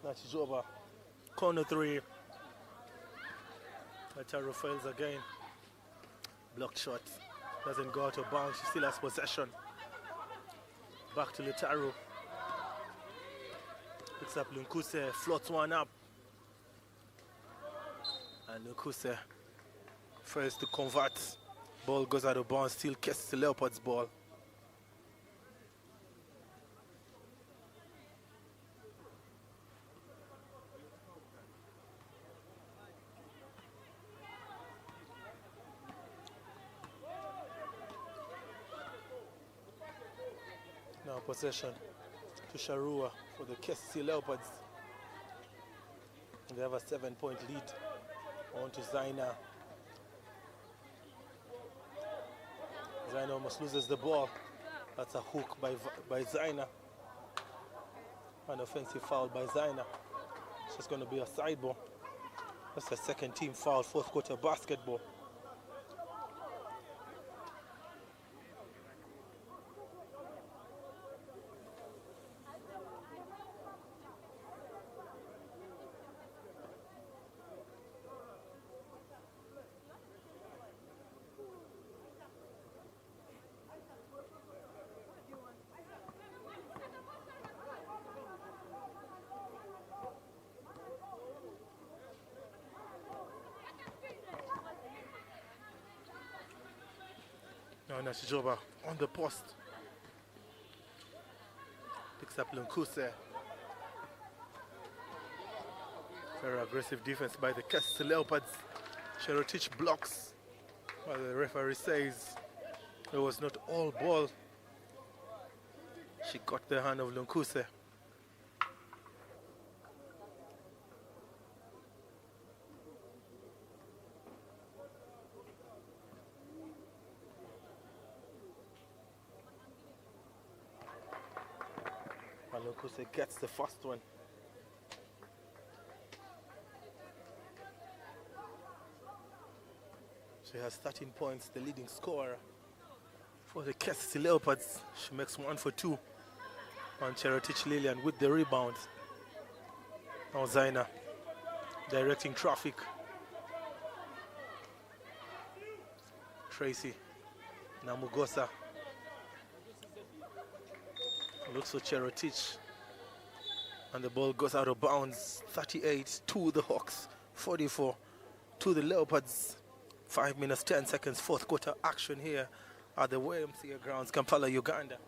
Nachijoba. Corner 3. Letaru fails again. Blocked shot. Doesn't go out of bounds. She still has possession. Back to Letaru. Picks up Lunkuse. Floats one up. And Lunkuse fails to convert. Ball goes out of bounds. Still catches the Leopards ball. Now possession to Sharua for the KCCA Leopards. And they have a 7-point lead. On to Zaina. Zaina almost loses the ball. That's a hook by Zaina. An offensive foul by Zaina. It's just going to be a side ball. That's a second team foul, 4th quarter basketball. Now Nachijoba on the post. Picks up Lunkuse. Very aggressive defense by the KCCA Leopards. Cherotich blocks. While the referee says it was not all ball. She got the hand of Lunkuse. Lunkuse gets the first one. She has 13 points, the leading scorer for the KCCA Leopards. She makes 1 for 2 on Cherotich Lillian with the rebound. Now Zaina directing traffic. Tracy Namugosa looks for Cherotich, and the ball goes out of bounds. 38 to the Hawks, 44 to the Leopards. 5 minutes 10 seconds, fourth quarter action here at the YMCA grounds, Kampala, Uganda.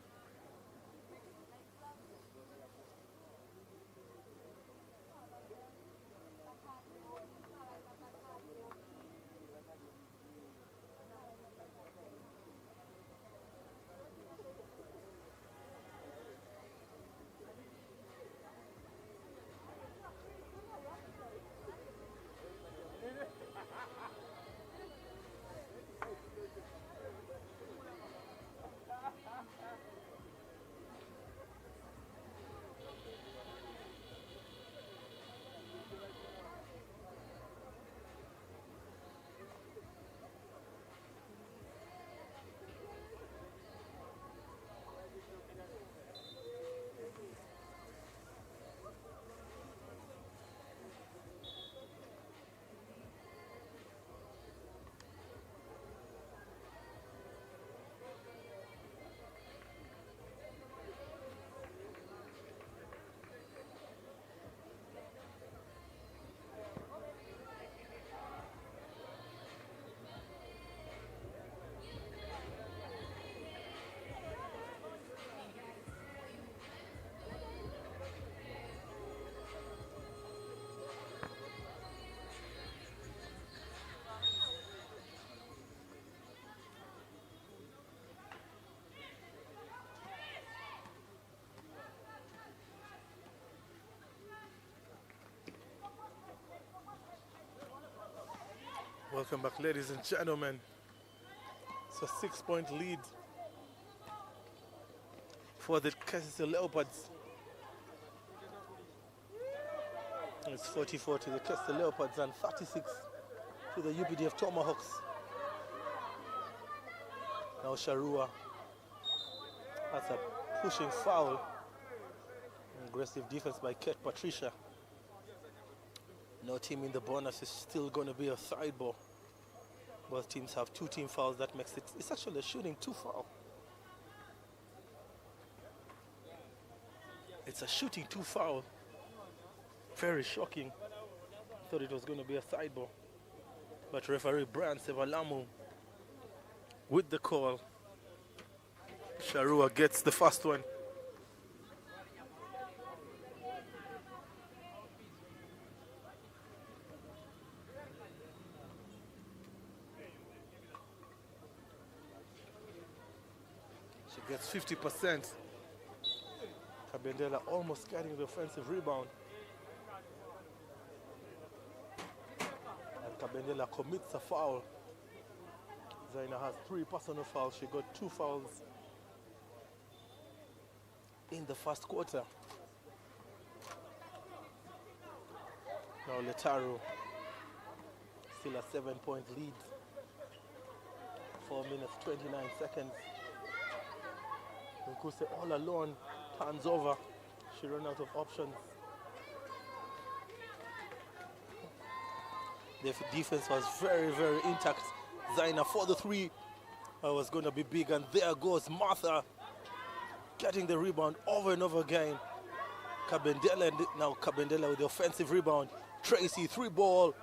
Welcome back, ladies and gentlemen. It's a 6-point lead for the KCCA Leopards. It's 44 to the KCCA Leopards and 36 to the UPDF Tomhawks. Now Sharua. That's a pushing foul. Aggressive defense by Kate Patricia. No team in the bonus, is still going to be a side ball. Both teams have 2 team fouls. That makes it's actually a shooting 2 foul. It's a shooting 2 foul. Very shocking. Thought it was going to be a side ball. But referee Brian Sevalamu with the call. Sharua gets the first one. Gets 50%. Kabendela almost getting the offensive rebound. And Kabendela commits a foul. Zaina has 3 personal fouls. She got 2 fouls in the first quarter. Now Letaro, still a 7-point lead. 4 minutes, 29 seconds. Nkuse all alone, turns over. She ran out of options. The defense was very, very intact. Zaina for the 3 was going to be big, and there goes Martha getting the rebound over and over again. Kabendela, and now Kabendela with the offensive rebound. Tracy, 3 ball.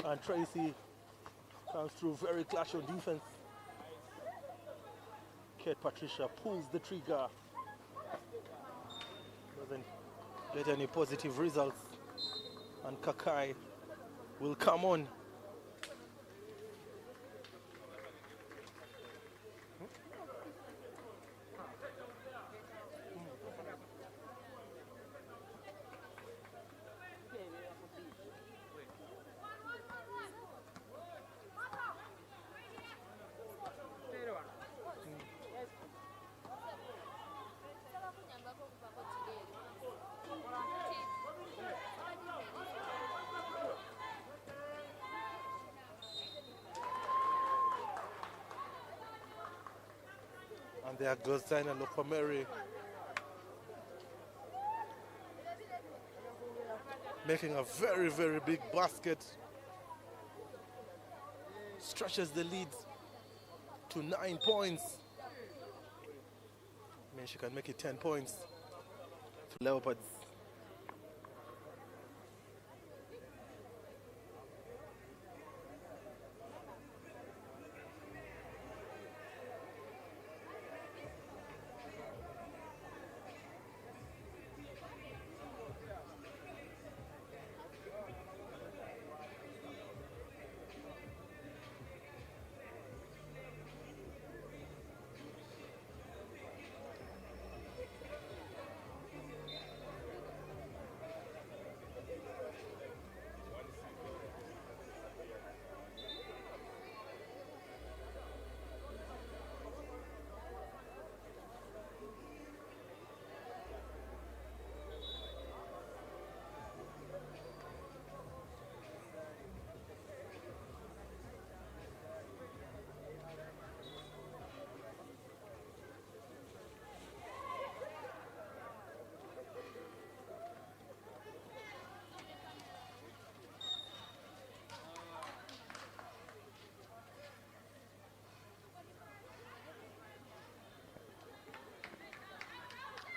And Tracy comes through very clutch on defense. Kate Patricia pulls the trigger. Doesn't get any positive results. And Kakai will come on. There goes Zaina Lokomeri. Making a very, very big basket. Stretches the lead to 9 points. I mean, she can make it 10 points to Leopards.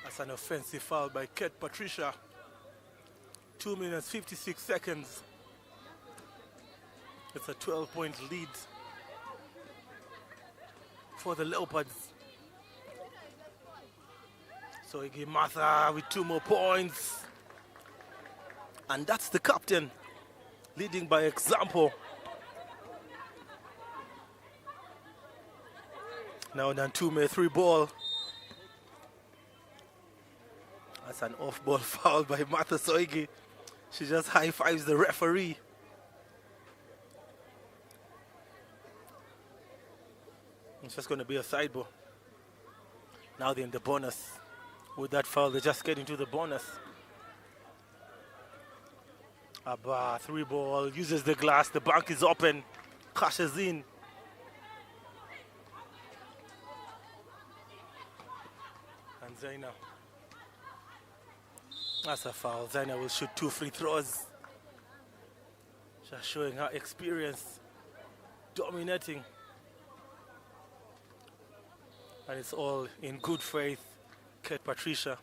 That's an offensive foul by Ket Patricia. 2 minutes, 56 seconds. It's a 12-point lead for the Leopards. So Igi Martha with 2 more points. And that's the captain, leading by example. Now Nantume 3 ball. That's an off-ball foul by Martha Soigi. She just high-fives the referee. It's just going to be a side ball. Now they're in the bonus. With that foul, they're just getting to the bonus. Abba, 3 ball, uses the glass, the bank is open, cashes in. And Zaina. That's a foul. Zaina will shoot 2 free throws. Just showing her experience, dominating. And it's all in good faith. Ket Patricia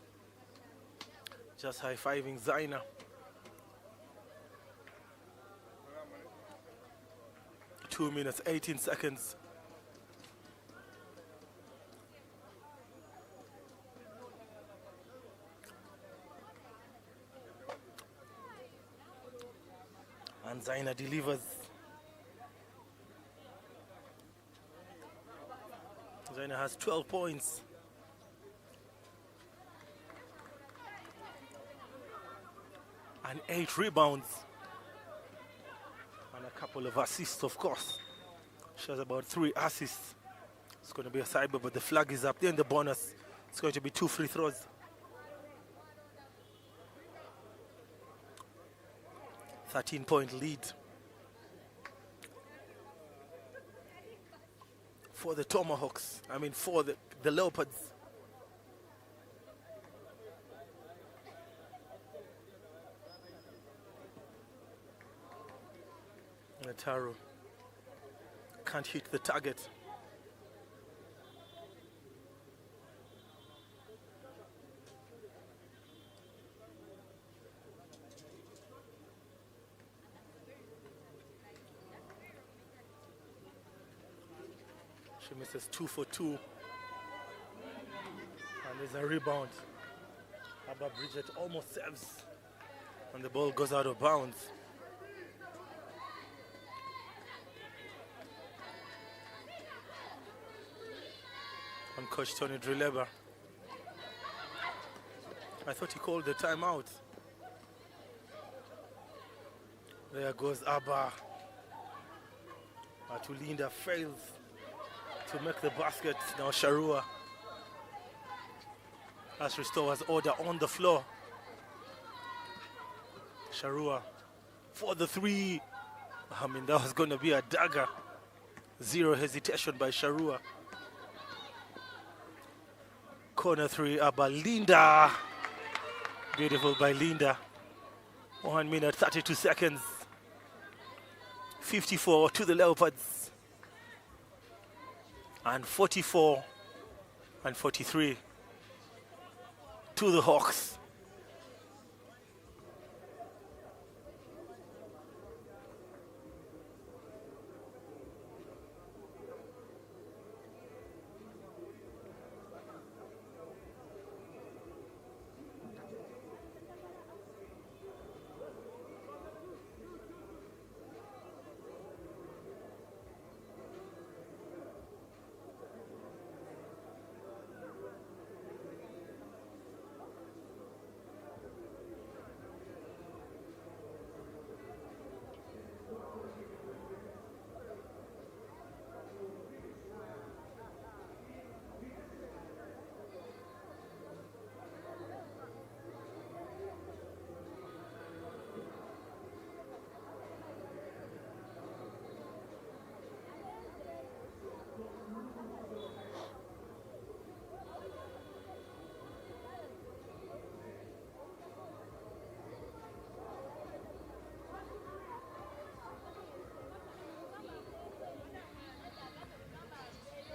just high-fiving Zaina. Two minutes, 18 seconds. And Zaina delivers. Zaina has 12 points. And 8 rebounds. And a couple of assists, of course. She has about 3 assists. It's going to be a cyber, but the flag is up there in the bonus. It's going to be 2 free throws. .13 lead for the Tomahawks. I mean, for the Leopards. Nataru can't hit the target. She misses 2 for 2. And there's a rebound. Abba Bridget almost serves. And the ball goes out of bounds. And Coach Tony Drilleber. I thought he called the timeout. There goes Abba. Atulinda fails to make the basket. Now Sharua has restores order on the floor. Sharua for the 3. I mean, that was going to be a dagger. Zero hesitation by Sharua. Corner 3, Linda. Beautiful by Linda. 1 minute, 32 seconds. 54 to the Leopards. And 44 and 43 to the Hawks.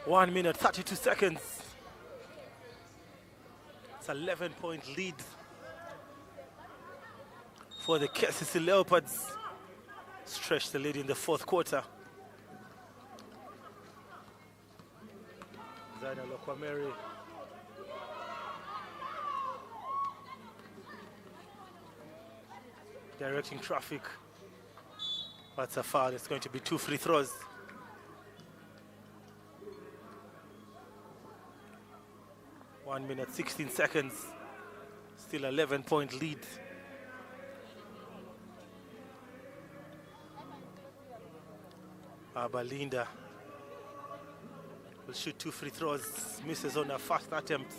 One minute, 32 seconds. It's an 11-point lead for the KCCA Leopards. Stretch the lead in the fourth quarter. Zaina Lokwameri. Directing traffic. That's a foul. It's going to be 2 free throws. 1 minute, 16 seconds. Still 11-point lead. Linda will shoot 2 free throws. Misses on her first attempt.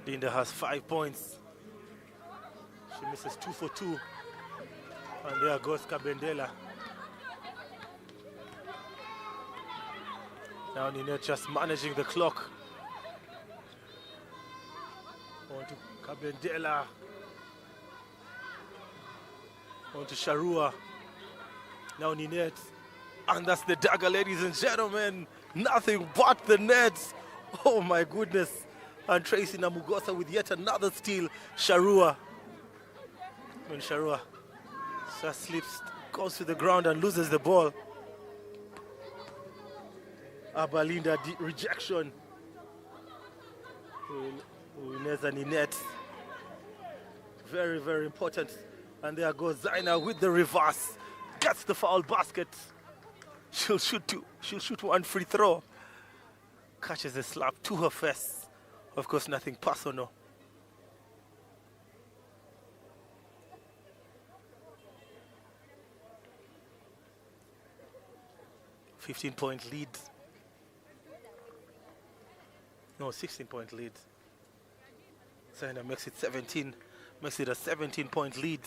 Linda has 5 points. She misses 2 for 2. And there goes Kabendela. Now Nina just managing the clock. On to Kabendela. On to Sharua. Now Ninette. And that's the dagger, ladies and gentlemen. Nothing but the nets. Oh my goodness. And Tracy Namugosa with yet another steal. Sharua. When Sharua just slips, goes to the ground and loses the ball. Linda rejection. Uneza Ninette. Very, very important. And there goes Zaina with the reverse. Gets the foul basket. She'll shoot 1 free throw. Catches a slap to her face. Of course, nothing personal. $15-point lead. No, 16-point lead. Zaina makes it 17. Makes it a 17-point lead.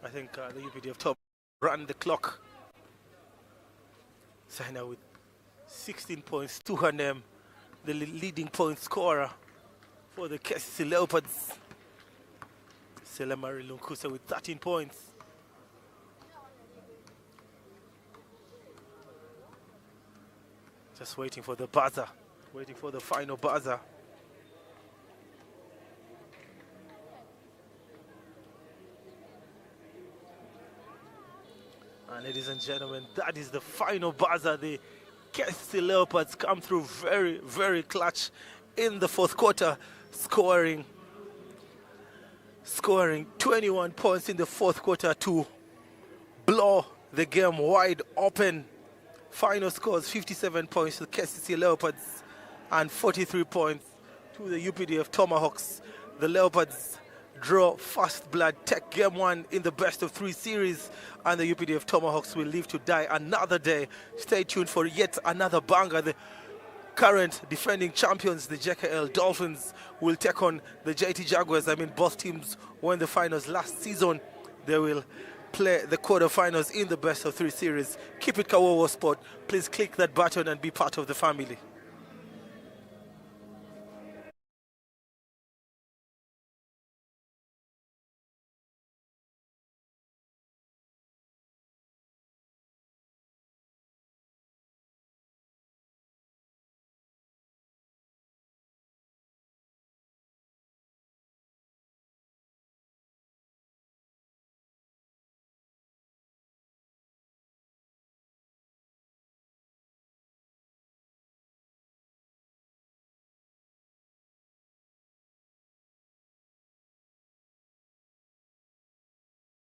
I think the UPDF top ran the clock. Zaina with 16 points to her name. The leading point scorer for the KCCA Leopards. Selemari Lunkusa with 13 points. Just waiting for the buzzer. Waiting for the final buzzer. And ladies and gentlemen, that is the final buzzer. The KCCA Leopards come through very, very clutch in the fourth quarter, scoring 21 points in the fourth quarter to blow the game wide open. Final scores 57 points to the KCCA Leopards and 43 points to the UPDF Tomahawks. The Leopards draw first blood, take game 1 in the best of 3 series, and the UPDF Tomahawks will live to die another day. Stay tuned for yet another banger. The current defending champions, the JKL Dolphins, will take on the JT Jaguars. I mean, both teams won the finals last season. They will play the quarterfinals in the best of 3 series. Keep it Kawowo Sport. Please click that button and be part of the family.